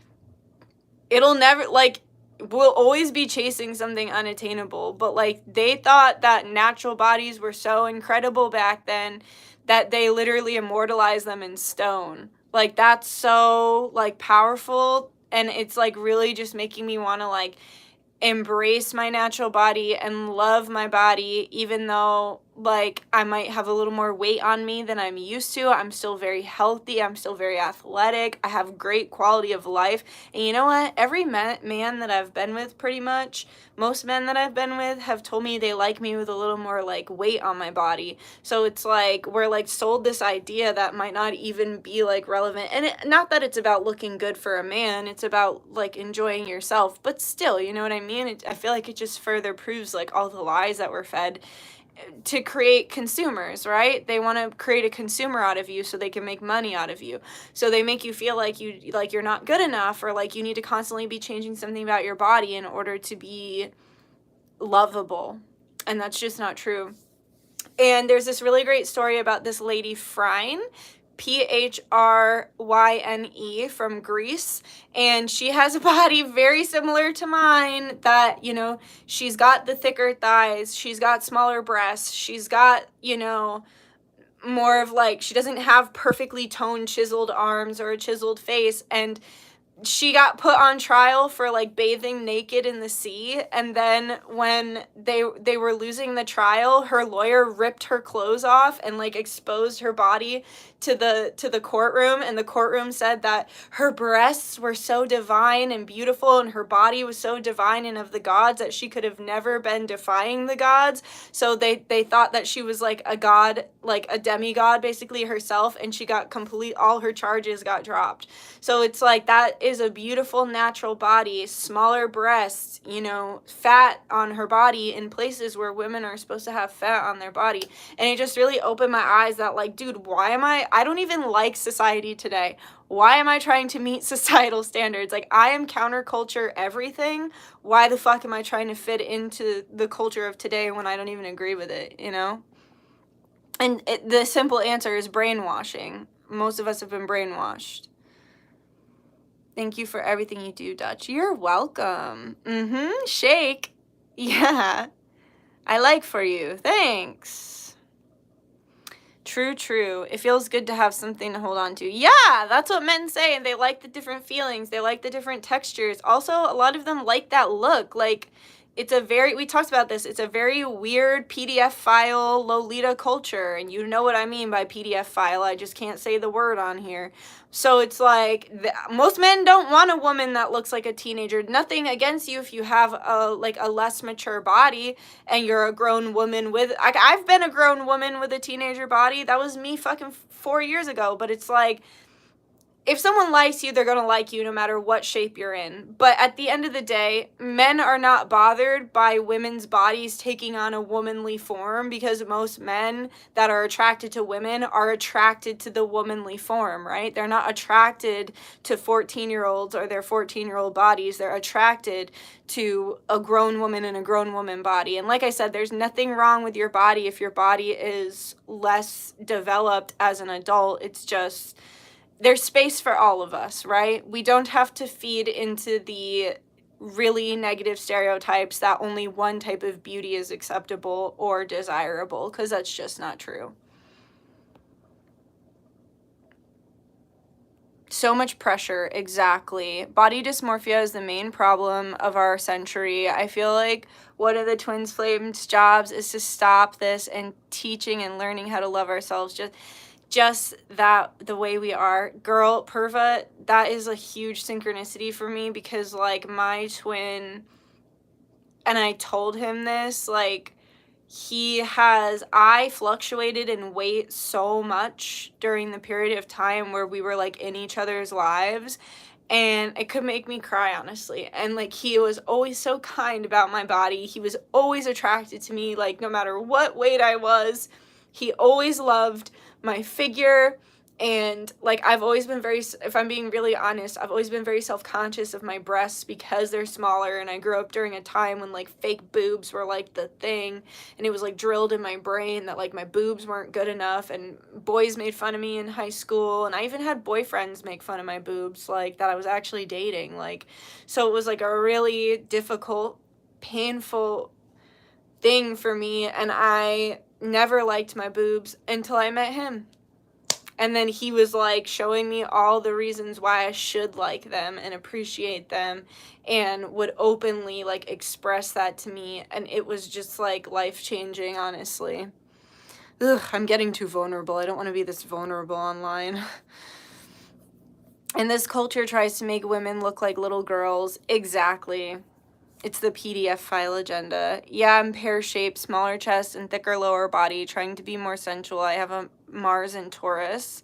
it'll never, like, we'll always be chasing something unattainable, but, like, they thought that natural bodies were so incredible back then that they literally immortalized them in stone. Like, that's so, like, powerful. And it's like really just making me want to like embrace my natural body and love my body, even though like I might have a little more weight on me than I'm used to. I'm still very healthy. I'm still very athletic. I have great quality of life. And you know what? Every man that I've been with, pretty much, most men that I've been with have told me they like me with a little more like weight on my body. So it's like we're like sold this idea that might not even be like relevant. And not that it's about looking good for a man, it's about like enjoying yourself. But still, you know what I mean? I feel like it just further proves like all the lies that were fed to create consumers, right? They want to create a consumer out of you so they can make money out of you. So they make you feel like you're not good enough, or like you need to constantly be changing something about your body in order to be lovable. And that's just not true. And there's this really great story about this lady Phryne, Phryne, from Greece, and she has a body very similar to mine, that, you know, she's got the thicker thighs, she's got smaller breasts, she's got, you know, more of like, she doesn't have perfectly toned chiseled arms or a chiseled face. And she got put on trial for like bathing naked in the sea, and then when they were losing the trial, her lawyer ripped her clothes off and like exposed her body to the courtroom, and the courtroom said that her breasts were so divine and beautiful and her body was so divine and of the gods that she could have never been defying the gods. So they thought that she was like a god, like a demigod basically herself, and she got all her charges got dropped. So it's like, that is a beautiful natural body, smaller breasts, you know, fat on her body in places where women are supposed to have fat on their body. And it just really opened my eyes that like, dude, I don't even like society today. Why am I trying to meet societal standards? Like, I am counterculture everything. Why the fuck am I trying to fit into the culture of today when I don't even agree with it, you know? And the simple answer is brainwashing. Most of us have been brainwashed. Thank you for everything you do, Dutch. You're welcome. Shake. Yeah. I like for you. Thanks. True. It feels good to have something to hold on to. Yeah, that's what men say. And they like the different feelings. They like the different textures. Also, a lot of them like that look. Like, we talked about this, it's a very weird PDF file Lolita culture, and you know what I mean by PDF file, I just can't say the word on here. So it's like, most men don't want a woman that looks like a teenager. Nothing against you if you have a less mature body and you're a grown woman with, I've been a grown woman with a teenager body. That was me fucking 4 years ago, but it's like, if someone likes you, they're going to like you no matter what shape you're in. But at the end of the day, men are not bothered by women's bodies taking on a womanly form, because most men that are attracted to women are attracted to the womanly form, right? They're not attracted to 14-year-olds or their 14-year-old bodies. They're attracted to a grown woman in a grown woman body. And like I said, there's nothing wrong with your body if your body is less developed as an adult. It's just, there's space for all of us, right? We don't have to feed into the really negative stereotypes that only one type of beauty is acceptable or desirable, because that's just not true. So much pressure, exactly. Body dysmorphia is the main problem of our century. I feel like one of the Twin Flames' jobs is to stop this and teaching and learning how to love ourselves. Just that, the way we are. Girl, Purva, that is a huge synchronicity for me, because like my twin, and I told him this, like, I fluctuated in weight so much during the period of time where we were like in each other's lives, and it could make me cry, honestly. And like, he was always so kind about my body. He was always attracted to me, like no matter what weight I was. He always loved my figure. And like, I've always been if I'm being really honest, I've always been very self-conscious of my breasts because they're smaller, and I grew up during a time when like fake boobs were like the thing, and it was like drilled in my brain that like my boobs weren't good enough, and boys made fun of me in high school, and I even had boyfriends make fun of my boobs, like that I was actually dating, like, so it was like a really difficult, painful thing for me, and I never liked my boobs until I met him. And then he was like showing me all the reasons why I should like them and appreciate them, and would openly like express that to me. And it was just like life-changing, honestly. Ugh, I'm getting too vulnerable. I don't want to be this vulnerable online. And this culture tries to make women look like little girls. Exactly. It's the PDF file agenda. Yeah, I'm pear-shaped, smaller chest and thicker lower body, trying to be more sensual. I have a Mars in Taurus.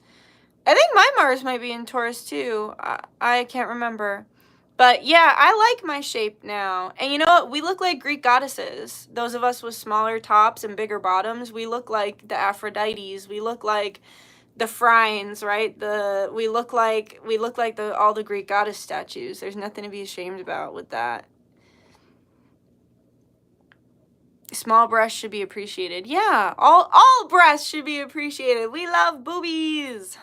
I think my Mars might be in Taurus too. I can't remember. But yeah, I like my shape now. And you know what? We look like Greek goddesses. Those of us with smaller tops and bigger bottoms, we look like the Aphrodites. We look like the Phrynes, right? We look like all the Greek goddess statues. There's nothing to be ashamed about with that. Small breasts should be appreciated. Yeah, all breasts should be appreciated. We love boobies.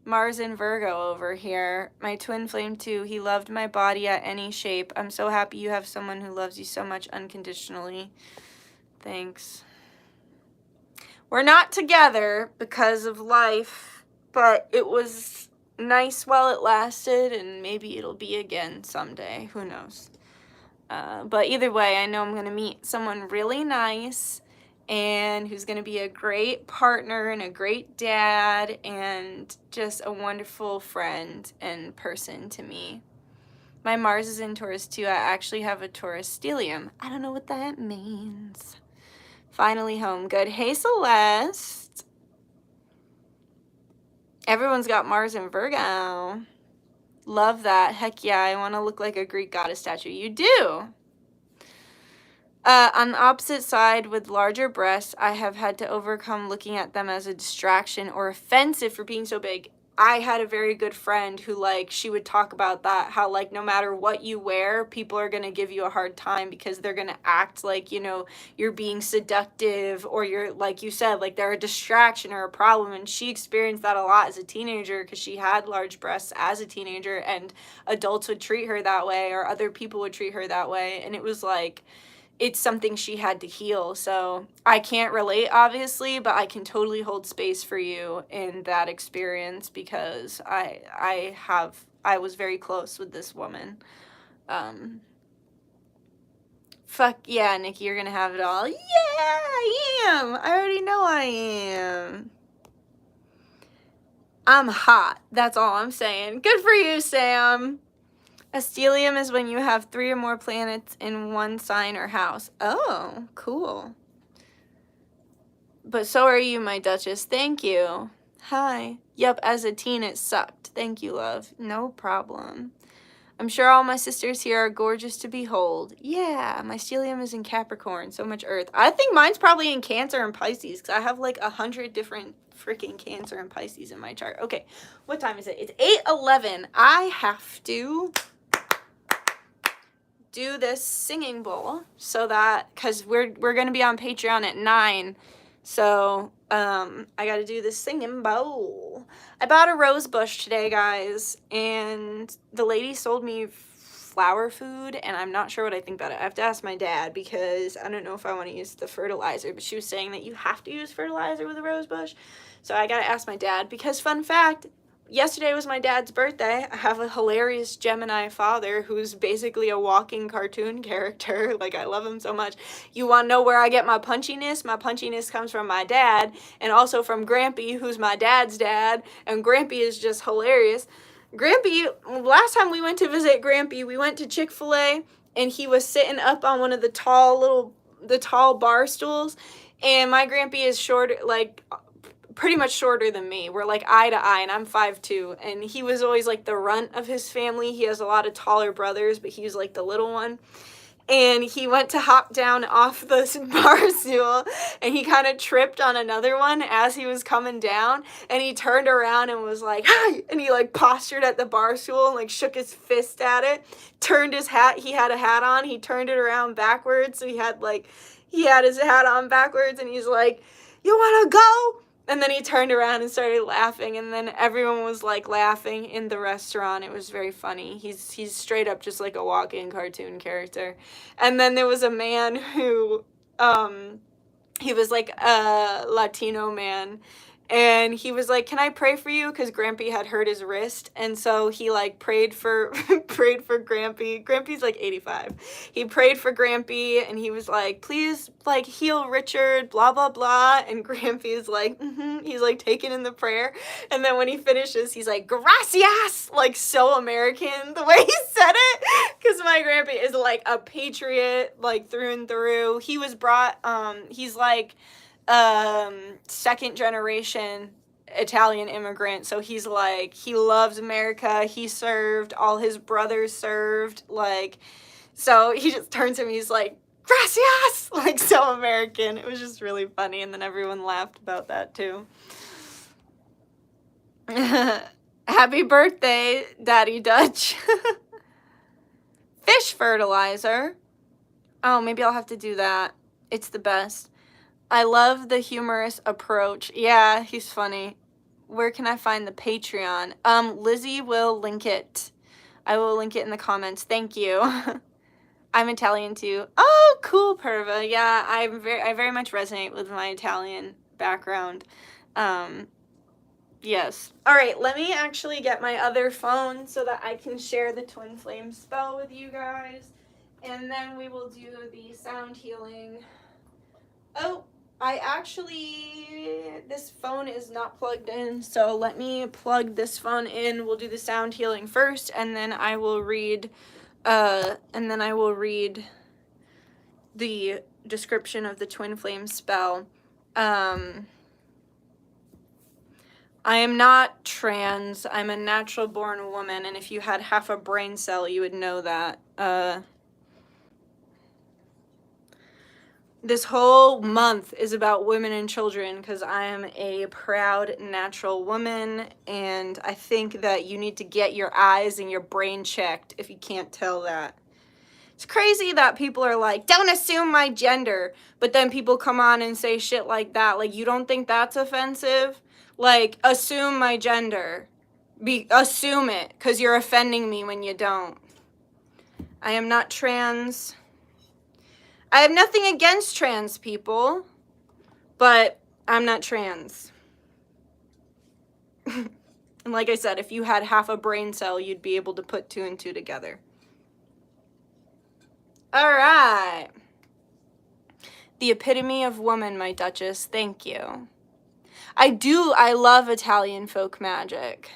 Mars in Virgo over here. My twin flame too. He loved my body at any shape. I'm so happy you have someone who loves you so much unconditionally. Thanks. We're not together because of life, but it was nice while it lasted, and maybe it'll be again someday. Who knows? But either way, I know I'm going to meet someone really nice and who's going to be a great partner and a great dad and just a wonderful friend and person to me. My Mars is in Taurus too. I actually have a Taurus stellium. I don't know what that means. Finally home. Good. Hey, Celeste. Everyone's got Mars in Virgo. Love that. Heck yeah, I want to look like a Greek goddess statue. You do. On the opposite side, with larger breasts, I have had to overcome looking at them as a distraction or offensive for being so big. I had a very good friend who, like, she would talk about that, how, like, no matter what you wear, people are going to give you a hard time because they're going to act like, you know, you're being seductive or you're, like you said, like, they're a distraction or a problem. And she experienced that a lot as a teenager because she had large breasts as a teenager, and adults would treat her that way or other people would treat her that way. And it was like, it's something she had to heal. So I can't relate, obviously, but I can totally hold space for you in that experience because I was very close with this woman. Fuck yeah, Nikki, you're gonna have it all. Yeah, I am. I already know I am. I'm hot. That's all I'm saying. Good for you, Sam. A stellium is when you have 3 or more planets in one sign or house. Oh, cool. But so are you, my Duchess. Thank you. Hi. Yep, as a teen it sucked. Thank you, love. No problem. I'm sure all my sisters here are gorgeous to behold. Yeah, my stellium is in Capricorn. So much Earth. I think mine's probably in Cancer and Pisces because I have like 100 different freaking Cancer and Pisces in my chart. Okay, what time is it? It's 8:11. I have to do this singing bowl so that, because we're going to be on Patreon at 9, so I got to do this singing bowl. I bought a rose bush today, guys, and the lady sold me flower food, and I'm not sure what I think about it. I have to ask my dad because I don't know if I want to use the fertilizer, but she was saying that you have to use fertilizer with a rose bush, so I got to ask my dad because, fun fact, yesterday was my dad's birthday. I have a hilarious Gemini father who's basically a walking cartoon character. Like, I love him so much. You want to know where I get my punchiness? My punchiness comes from my dad and also from Grampy, who's my dad's dad. And Grampy is just hilarious. Grampy, last time we went to visit Grampy, we went to Chick-fil-A and he was sitting up on one of the tall bar stools. And my Grampy is short, like, pretty much shorter than me. We're like eye to eye, and I'm 5'2", and he was always like the runt of his family. He has a lot of taller brothers, but he was like the little one. And he went to hop down off the bar stool, and he kind of tripped on another one as he was coming down, and he turned around and was like, "Hi!" And he like postured at the bar stool and like shook his fist at it, turned his hat, he had a hat on, he turned it around backwards, so he had his hat on backwards, and he's like, "You wanna go?" And then he turned around and started laughing, and then everyone was like laughing in the restaurant. It was very funny. He's straight up just like a walking cartoon character. And then there was a man who he was like a Latino man, and he was like, "Can I pray for you?" Because Grampy had hurt his wrist, and so he like prayed for Grampy. Grampy's like 85. He prayed for Grampy, and he was like, "Please, like, heal Richard, blah blah blah." And Grampy's like, he's like taking in the prayer, and then when he finishes, he's like, "Gracias," like so American the way he said it, because my Grampy is like a patriot, like through and through. He was brought, he's like second generation Italian immigrant, so he's like, he loves America. He served, all his brothers served, like, so he just turns to me, he's like, "Gracias," like so American. It was just really funny, and then everyone laughed about that too. Happy birthday, Daddy Dutch. Fish fertilizer. Oh, maybe I'll have to do that. It's the best. I love the humorous approach. Yeah, he's funny. Where can I find the Patreon? Lizzie will link it. I will link it in the comments. Thank you. I'm Italian too. Oh, cool, Perva. Yeah, I very much resonate with my Italian background. Yes. All right, let me actually get my other phone so that I can share the twin flame spell with you guys. And then we will do the sound healing. Oh, this phone is not plugged in, so let me plug this phone in. We'll do the sound healing first, and then I will read, the description of the twin flame spell. I am not trans. I'm a natural born woman, and if you had half a brain cell, you would know that. This whole month is about women and children because I am a proud natural woman, and I think that you need to get your eyes and your brain checked if you can't tell that. It's crazy that people are like, don't assume my gender, but then people come on and say shit like that. Like, you don't think that's offensive? Like, assume my gender. Assume it, because you're offending me when you don't. I am not trans. I have nothing against trans people, but I'm not trans. And like I said, if you had half a brain cell, you'd be able to put 2 and 2 together. All right. The epitome of woman, my Duchess. Thank you. I love Italian folk magic.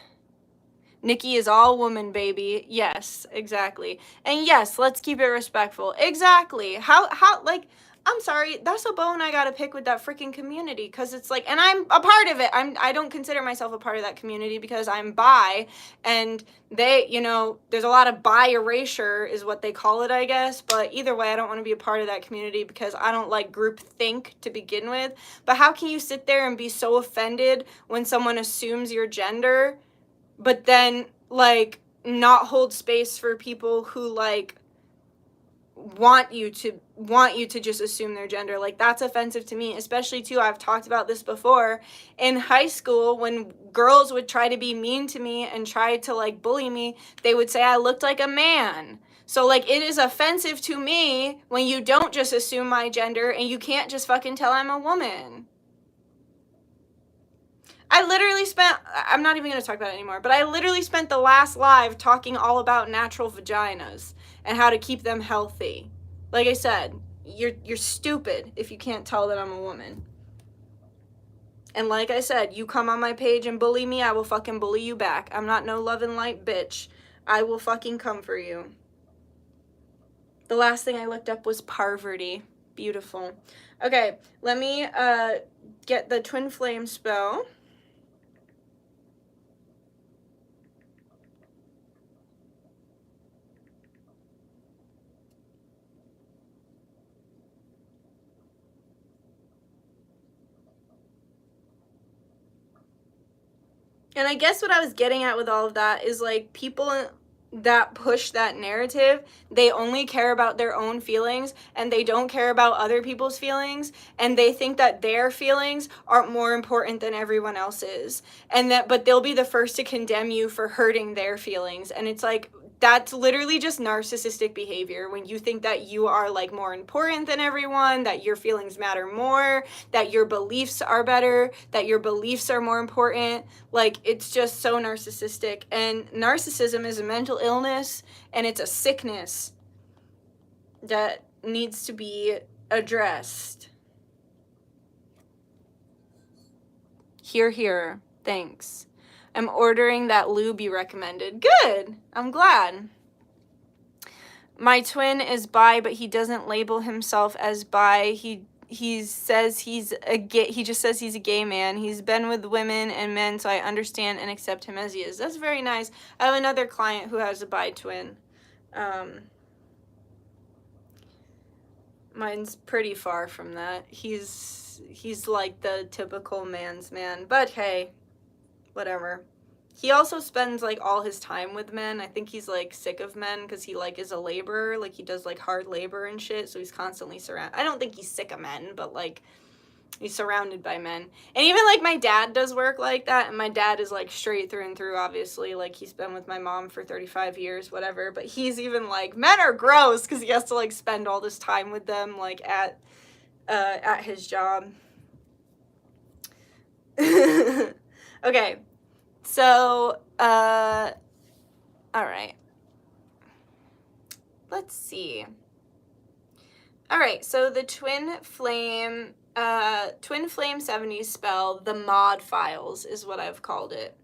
Nikki is all woman, baby. Yes, exactly. And yes, let's keep it respectful. Exactly. How, like, I'm sorry, that's a bone I gotta pick with that freaking community, because it's like, and I'm a part of it. I don't consider myself a part of that community because I'm bi, and they, you know, there's a lot of bi erasure is what they call it, I guess, but either way, I don't want to be a part of that community because I don't like group think to begin with. But how can you sit there and be so offended when someone assumes your gender, but then, like, not hold space for people who, like, want you to just assume their gender? Like, that's offensive to me, especially too, I've talked about this before, in high school when girls would try to be mean to me and try to, like, bully me, they would say I looked like a man. So, like, it is offensive to me when you don't just assume my gender and you can't just fucking tell I'm a woman. I literally spent, I'm not even going to talk about it anymore, but I literally spent the last live talking all about natural vaginas and how to keep them healthy. Like I said, you're stupid if you can't tell that I'm a woman. And like I said, you come on my page and bully me, I will fucking bully you back. I'm not no love and light bitch. I will fucking come for you. The last thing I looked up was Parvati. Beautiful. Okay, let me get the twin flame spell. And I guess what I was getting at with all of that is, like, people that push that narrative, they only care about their own feelings and they don't care about other people's feelings, and they think that their feelings are more important than everyone else's, and that, but they'll be the first to condemn you for hurting their feelings. And it's like, that's literally just narcissistic behavior when you think that you are, like, more important than everyone, that your feelings matter more, that your beliefs are better, that your beliefs are more important. Like, it's just so narcissistic. And narcissism is a mental illness, and it's a sickness that needs to be addressed. Hear, hear. Thanks. I'm ordering that lube you recommended. Good. I'm glad. My twin is bi, but he doesn't label himself as bi. He says he's a gay. He just says he's a gay man. He's been with women and men, so I understand and accept him as he is. That's very nice. I have another client who has a bi twin. Mine's pretty far from that. He's like the typical man's man, but hey, whatever. He also spends, like, all his time with men. I think he's, like, sick of men because he, like, is a laborer. Like, he does, like, hard labor and shit, so he's constantly surrounded. I don't think he's sick of men, but, like, he's surrounded by men. And even, like, my dad does work like that, and my dad is, like, straight through and through, obviously. Like, he's been with my mom for 35 years, whatever. But he's even, like, men are gross because he has to, like, spend all this time with them, like, at his job. Okay. So, all right. Let's see. All right, so the Twin Flame 70s spell, the mod files is what I've called it.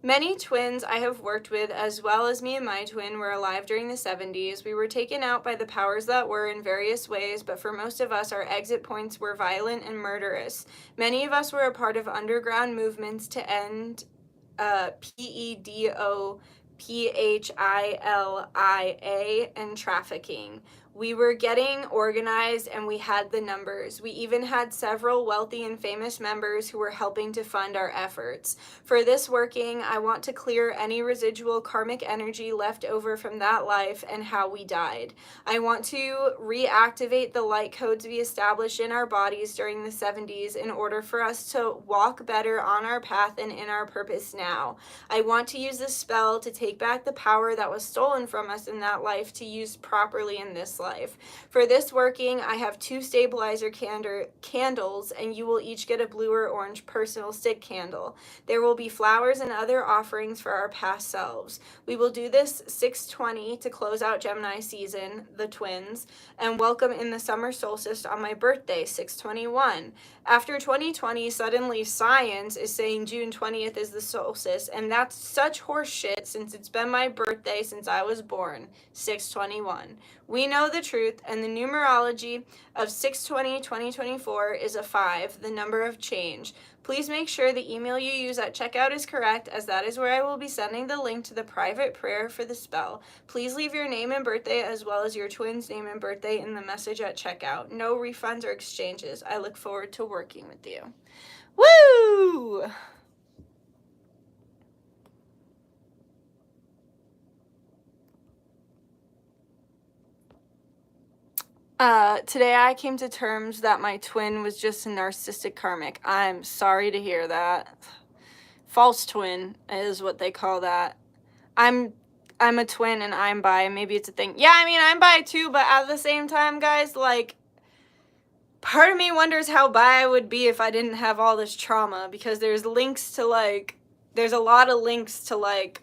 Many twins I have worked with, as well as me and my twin, were alive during the 70s. We were taken out by the powers that were in various ways, but for most of us, our exit points were violent and murderous. Many of us were a part of underground movements to end PEDOPHILIA and trafficking. We were getting organized and we had the numbers. We even had several wealthy and famous members who were helping to fund our efforts. For this working, I want to clear any residual karmic energy left over from that life and how we died. I want to reactivate the light codes we established in our bodies during the 70s in order for us to walk better on our path and in our purpose now. I want to use this spell to take back the power that was stolen from us in that life to use properly in this life. For this working, I have 2 stabilizer candles, and you will each get a blue or orange personal stick candle. There will be flowers and other offerings for our past selves. We will do this 6/20 to close out Gemini season, the twins, and welcome in the summer solstice on my birthday, 6/21. After 2020, suddenly science is saying June 20th is the solstice, and that's such horse shit since it's been my birthday since I was born, 6/21. We know the truth, and the numerology of 6/20/2024 is a 5, the number of change. Please make sure the email you use at checkout is correct, as that is where I will be sending the link to the private prayer for the spell. Please leave your name and birthday as well as your twin's name and birthday in the message at checkout. No refunds or exchanges. I look forward to working with you. Woo! Today I came to terms that my twin was just a narcissistic karmic. I'm sorry to hear that. False twin is what they call that. I'm a twin and I'm bi. Maybe it's a thing. Yeah, I mean, I'm bi too, but at the same time, guys, like, part of me wonders how bi I would be if I didn't have all this trauma, because there's links to, like, there's a lot of links to, like,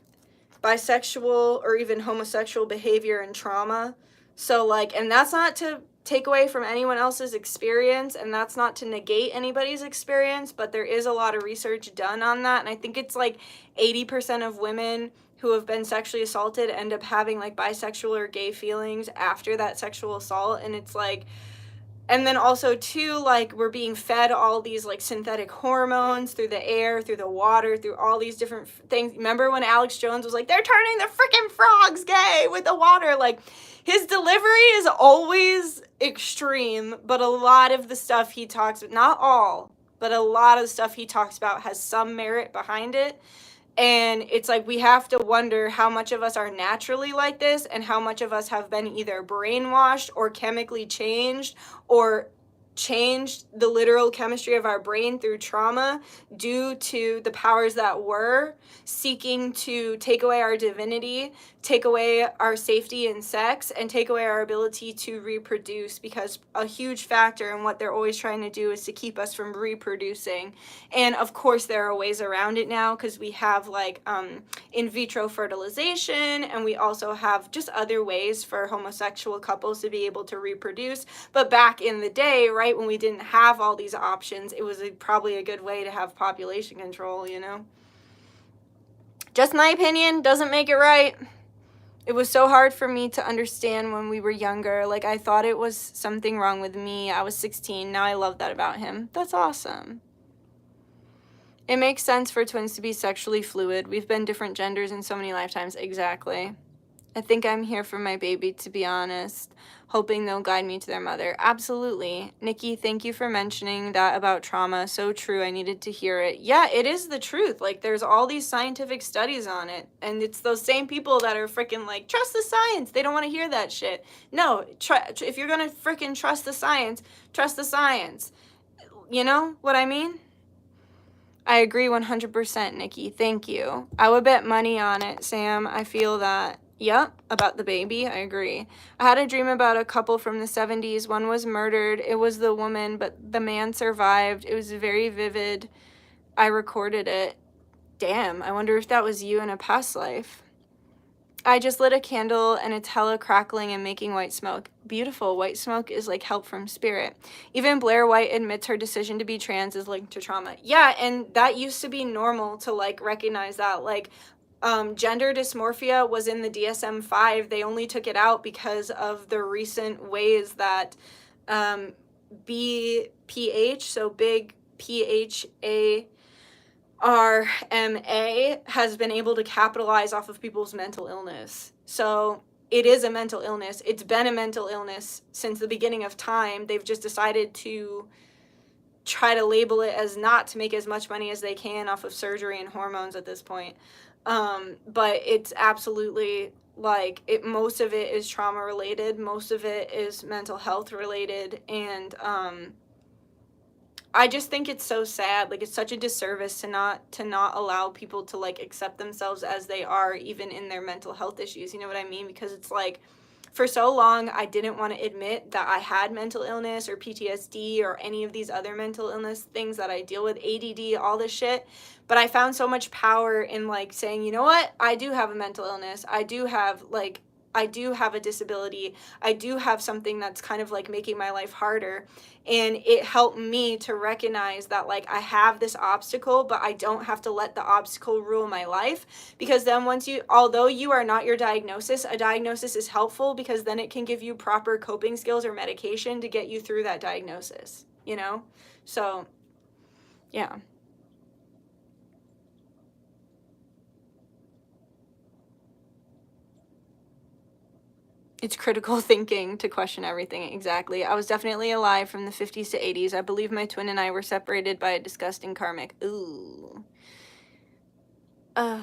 bisexual or even homosexual behavior and trauma. So, like, and that's not to take away from anyone else's experience, and that's not to negate anybody's experience, but there is a lot of research done on that, and I think it's like 80% of women who have been sexually assaulted end up having, like, bisexual or gay feelings after that sexual assault, and it's like, and then also too, like, we're being fed all these, like, synthetic hormones through the air, through the water, through all these different things. Remember when Alex Jones was like, they're turning the freaking frogs gay with the water? Like, his delivery is always extreme, but a lot of the stuff he talks about, not all, but a lot of the stuff he talks about has some merit behind it. And it's like, we have to wonder how much of us are naturally like this and how much of us have been either brainwashed or chemically changed or changed the literal chemistry of our brain through trauma due to the powers that were seeking to take away our divinity, take away our safety in sex, and take away our ability to reproduce, because a huge factor in what they're always trying to do is to keep us from reproducing. And of course there are ways around it now, because we have, like, in vitro fertilization, and we also have just other ways for homosexual couples to be able to reproduce. But back in the day, right, when we didn't have all these options, it was probably a good way to have population control, you know? Just my opinion, doesn't make it right. It was so hard for me to understand when we were younger. Like, I thought it was something wrong with me. I was 16. Now I love that about him. That's awesome. It makes sense for twins to be sexually fluid. We've been different genders in so many lifetimes. Exactly. I think I'm here for my baby, to be honest, hoping they'll guide me to their mother. Absolutely. Nikki, thank you for mentioning that about trauma. So true. I needed to hear it. Yeah, it is the truth. Like, there's all these scientific studies on it, and it's those same people that are freaking like, trust the science. They don't want to hear that shit. No, if you're going to freaking trust the science, trust the science. You know what I mean? I agree 100%, Nikki. Thank you. I would bet money on it, Sam. I feel that. Yep, about the baby, I agree. I had a dream about a couple from the 70s. One was murdered. It was the woman, but the man survived. It was very vivid. I recorded it. Damn, I wonder if that was you in a past life. I just lit a candle and it's hella crackling and making white smoke. Beautiful. White smoke is like help from spirit. Even Blair White admits her decision to be trans is linked to trauma. Yeah, and that used to be normal to like recognize that. Like, gender dysmorphia was in the DSM-5. They only took it out because of the recent ways that BPH, so big PHA RMA, has been able to capitalize off of people's mental illness. So it is a mental illness. It's been a mental illness since the beginning of time. They've just decided to try to label it as not to make as much money as they can off of surgery and hormones at this point. But it's absolutely like most of it is trauma related. Most of it is mental health related. And I just think it's so sad. Like, it's such a disservice to not allow people to like accept themselves as they are, even in their mental health issues. You know what I mean? Because it's like, for so long, I didn't want to admit that I had mental illness or PTSD or any of these other mental illness things that I deal with, ADD, all this shit. But I found so much power in like saying, you know what? I do have a mental illness. I do have a disability. I do have something that's kind of like making my life harder. And it helped me to recognize that like I have this obstacle, but I don't have to let the obstacle rule my life. Because then although you are not your diagnosis, a diagnosis is helpful because then it can give you proper coping skills or medication to get you through that diagnosis, you know? So, yeah. It's critical thinking to question everything. Exactly. I was definitely alive from the 50s to 80s. I believe my twin and I were separated by a disgusting karmic. Ooh. All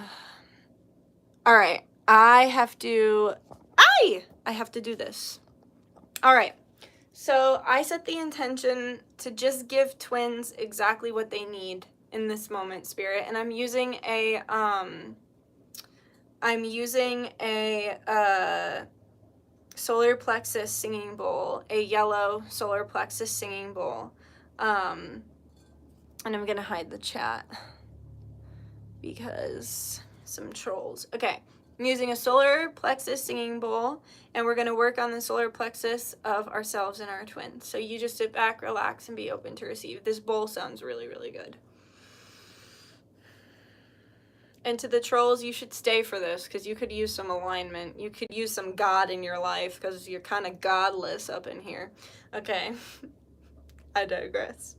right. I have to do this. All right. So I set the intention to just give twins exactly what they need in this moment, spirit. And I'm using a solar plexus singing bowl, a yellow solar plexus singing bowl. And I'm gonna hide the chat because some trolls. Okay, I'm using a solar plexus singing bowl, and we're gonna work on the solar plexus of ourselves and our twins. So you just sit back, relax, and be open to receive. This bowl sounds really, really good. And to the trolls, you should stay for this because you could use some alignment. You could use some God in your life because you're kind of godless up in here. Okay, I digress.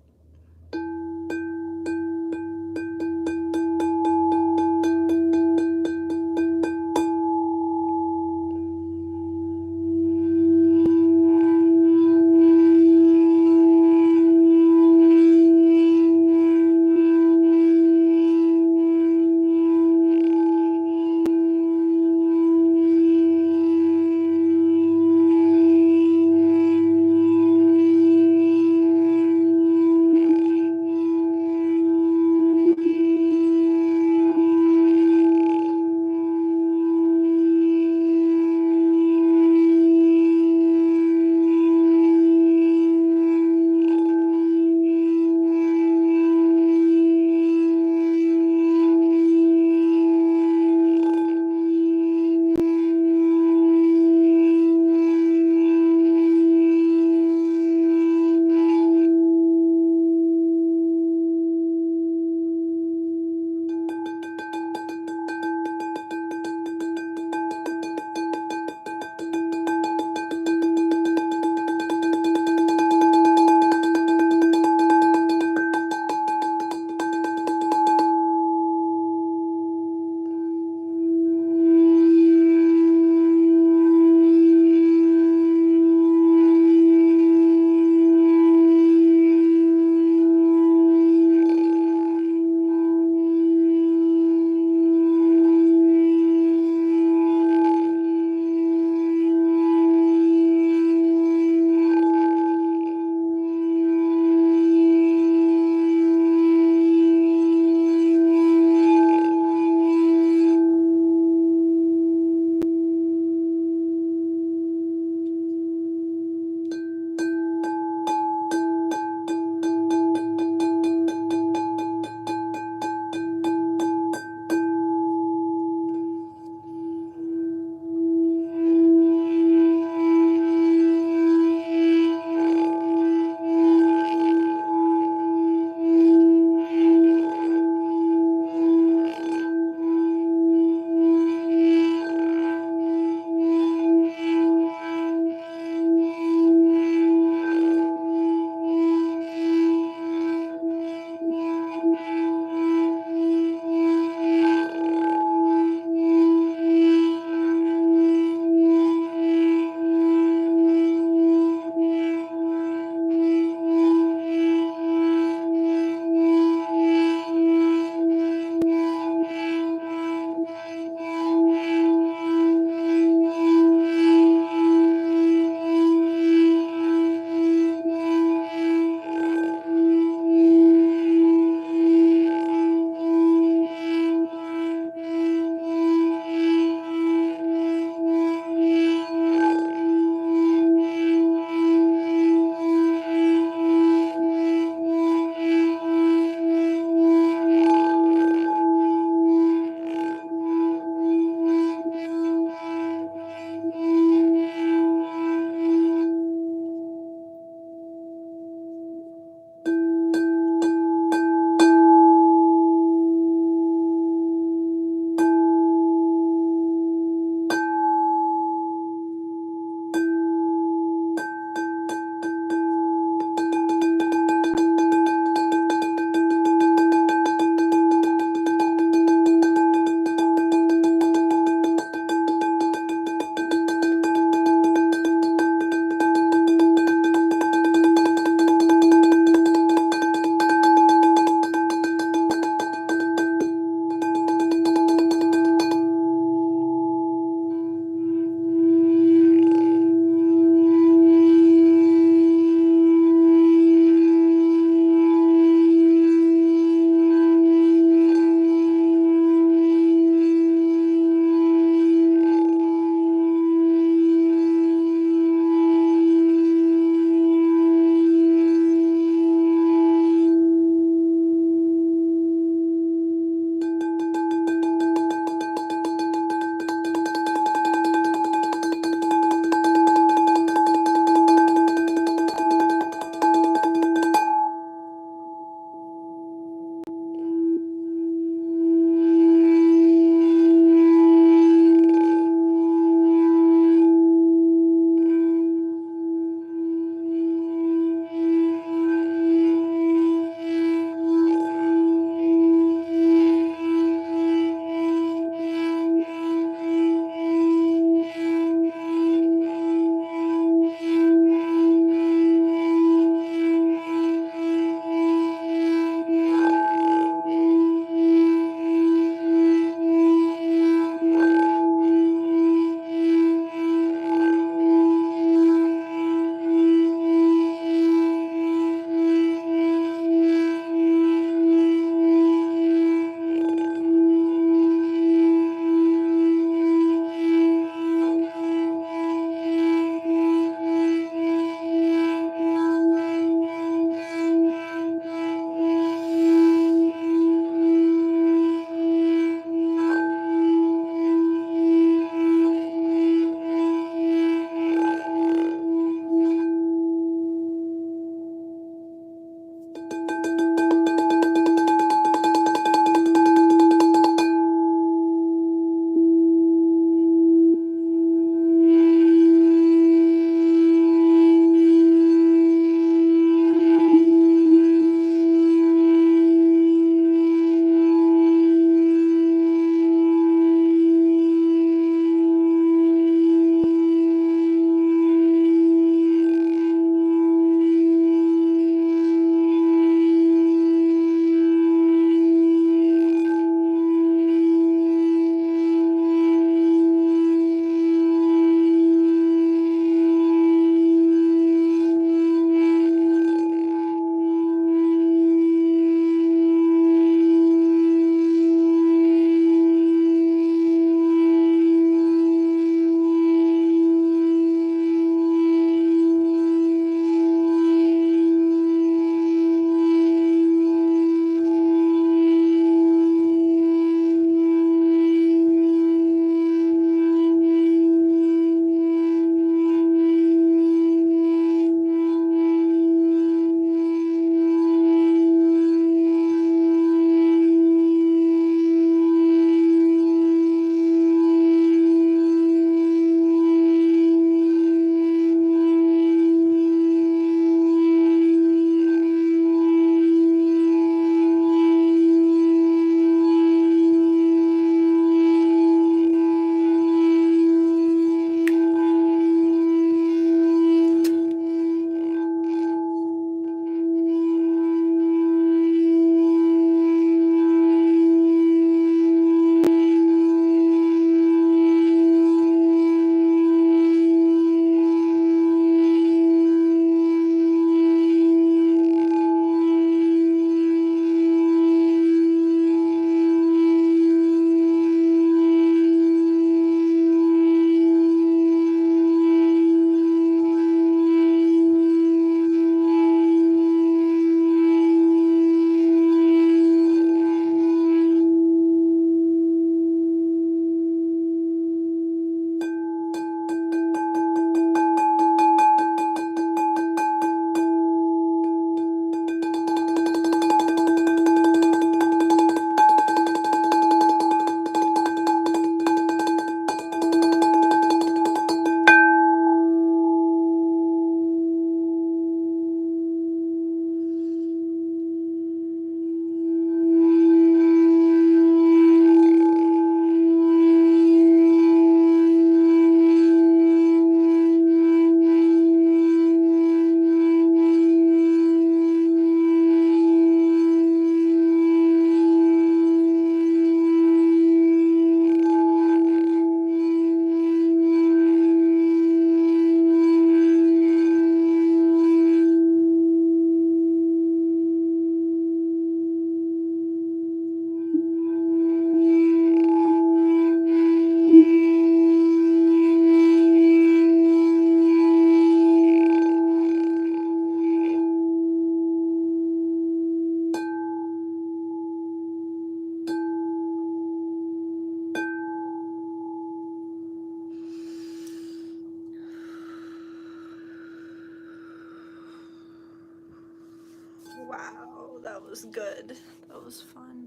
was good. That was fun.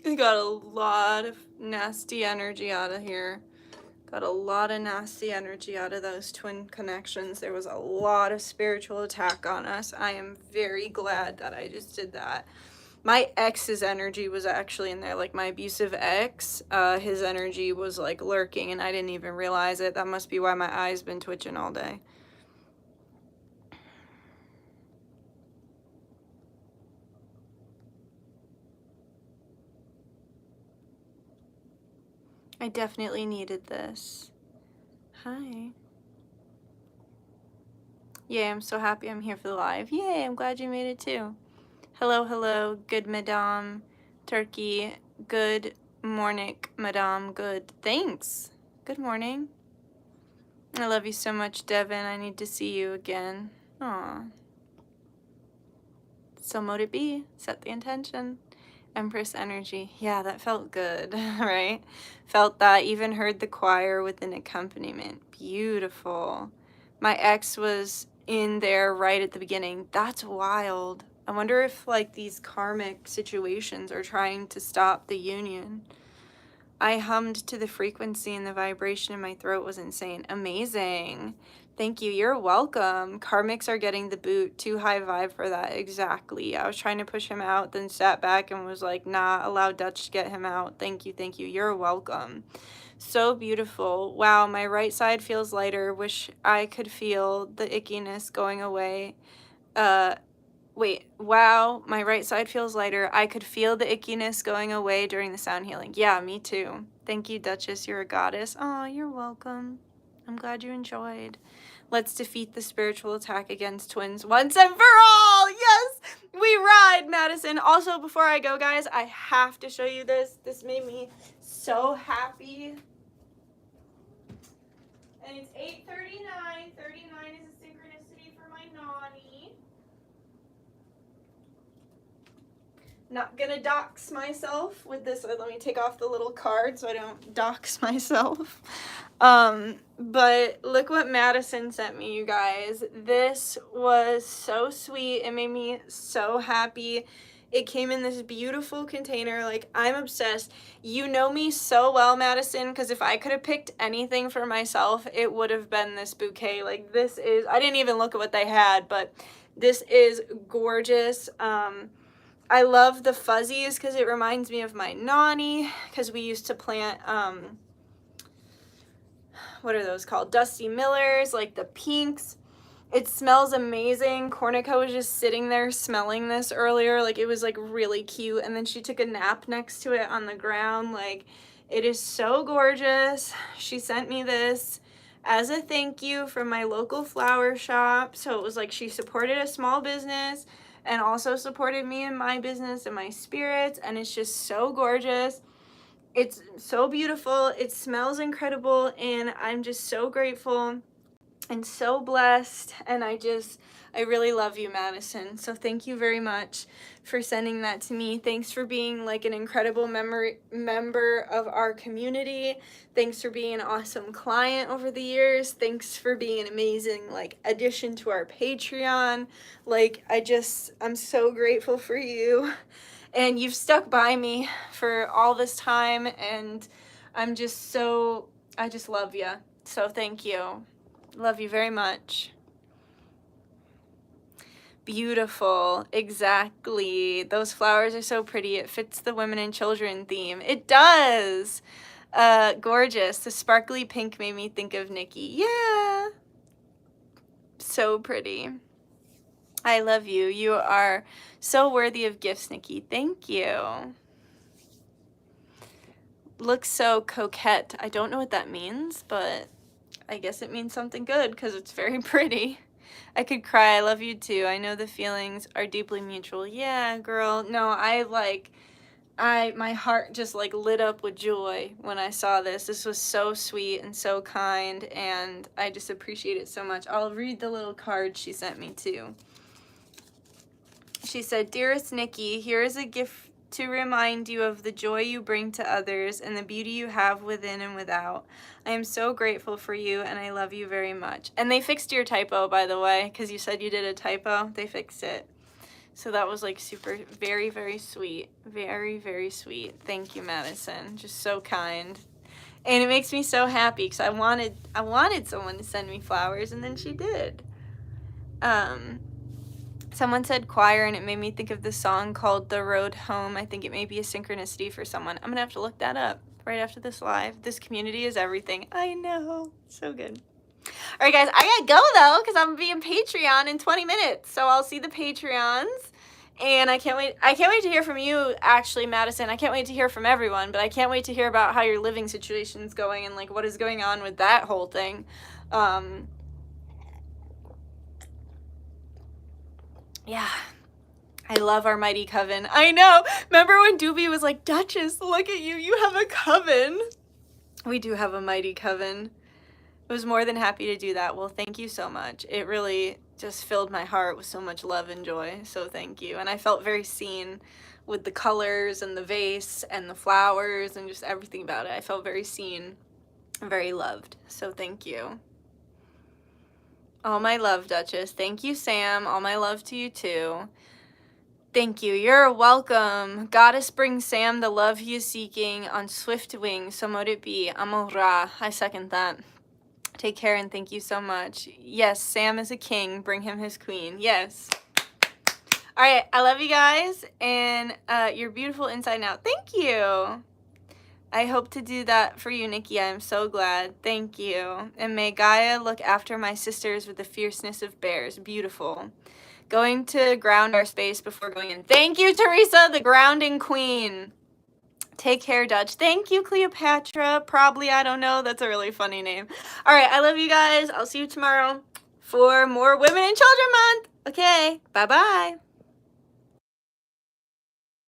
I got a lot of nasty energy out of here. Got a lot of nasty energy out of those twin connections. There was a lot of spiritual attack on us. I am very glad that I just did that. My ex's energy was actually in there, like my abusive ex, his energy was like lurking and I didn't even realize it. That must be why my eye's been twitching all day. I definitely needed this. Hi. Yay, I'm so happy I'm here for the live. Yay, I'm glad you made it too. Hello, hello, good madame, turkey, good morning, madame, good. Thanks. Good morning. I love you so much, Devin. I need to see you again. Aw. So mote it be. Set the intention. Empress energy. Yeah, that felt good, right? Felt that. Even heard the choir with an accompaniment. Beautiful. My ex was in there right at the beginning. That's wild. I wonder if like these karmic situations are trying to stop the union. I hummed to the frequency and the vibration in my throat was insane. Amazing. Thank you. You're welcome. Karmics are getting the boot. Too high vibe for that. Exactly. I was trying to push him out, then sat back and was like, nah, allow Dutch to get him out. Thank you. Thank you. You're welcome. So beautiful. Wow, my right side feels lighter. Wish I could feel the ickiness going away. Wow, my right side feels lighter. I could feel the ickiness going away during the sound healing. Yeah, me too. Thank you, Duchess. You're a goddess. Oh, you're welcome. I'm glad you enjoyed. Let's defeat the spiritual attack against twins once and for all. Yes, we ride, Madison. Also, before I go, guys, I have to show you this. This made me so happy. And it's 8:39. 39 is a synchronicity for my nanny. Not gonna dox myself with this. Let me take off the little card so I don't dox myself. But look what Madison sent me, you guys. This was so sweet. It made me so happy. It came in this beautiful container. Like, I'm obsessed. You know me so well, Madison, because if I could have picked anything for myself, it would have been this bouquet. Like, this is, I didn't even look at what they had, but this is gorgeous. I love the fuzzies because it reminds me of my nanny, because we used to plant, what are those called? Dusty Millers, like the pinks. It smells amazing. Cornica was just sitting there smelling this earlier. Like, it was like really cute. And then she took a nap next to it on the ground. Like, it is so gorgeous. She sent me this as a thank you from my local flower shop. So it was like she supported a small business and also supported me in my business and my spirits. And it's just so gorgeous. It's so beautiful. It smells incredible. And I'm just so grateful and so blessed, and I really love you, Madison. So thank you very much for sending that to me. Thanks for being like an incredible member of our community. Thanks for being an awesome client over the years. Thanks for being an amazing like addition to our Patreon. Like, I'm so grateful for you, and you've stuck by me for all this time, and I just love you. So thank you. Love you very much. Beautiful. Exactly. Those flowers are so pretty. It fits the women and children theme. It does. Gorgeous. The sparkly pink made me think of Nikki. Yeah. So pretty. I love you. You are so worthy of gifts, Nikki. Thank you. Looks so coquette. I don't know what that means, but I guess it means something good because it's very pretty. I could cry. I love you too. I know the feelings are deeply mutual. Yeah, girl. No, my heart just like lit up with joy when I saw this. This was so sweet and so kind, and I just appreciate it so much. I'll read the little card she sent me too. She said, "Dearest Nikki, here is a gift to remind you of the joy you bring to others and the beauty you have within and without. I am so grateful for you, and I love you very much." And they fixed your typo, by the way, because you said you did a typo. They fixed it. So that was like super, very, very sweet. Very, very sweet. Thank you, Madison. Just so kind. And it makes me so happy because I wanted someone to send me flowers, and then she did. Someone said choir, and it made me think of this song called The Road Home. I think it may be a synchronicity for someone. I'm going to have to look that up right after this live. This community is everything. I know. So good. All right, guys, I got to go, though, because I'm being Patreon in 20 minutes. So I'll see the Patreons. And I can't wait. I can't wait to hear from you, actually, Madison. I can't wait to hear from everyone, but I can't wait to hear about how your living situation's going and, like, what is going on with that whole thing. Yeah. I love our mighty coven. I know. Remember when Doobie was like, Dutchess, look at you. You have a coven. We do have a mighty coven. I was more than happy to do that. Well, thank you so much. It really just filled my heart with so much love and joy. So thank you. And I felt very seen with the colors and the vase and the flowers and just everything about it. I felt very seen, very loved. So thank you. All my love, Dutchess. Thank you, Sam. All my love to you, too. Thank you. You're welcome. Goddess brings Sam the love he is seeking on swift wings. So mote it be. Amon-Ra. I second that. Take care and thank you so much. Yes, Sam is a king. Bring him his queen. Yes. All right. I love you guys. And you're beautiful inside and out. Thank you. I hope to do that for you, Nikki. I'm so glad. Thank you. And may Gaia look after my sisters with the fierceness of bears. Beautiful. Going to ground our space before going in. Thank you, Teresa, the grounding queen. Take care, Dutch. Thank you, Cleopatra. Probably, I don't know. That's a really funny name. All right, I love you guys. I'll see you tomorrow for more Women and Children Month. Okay, bye-bye.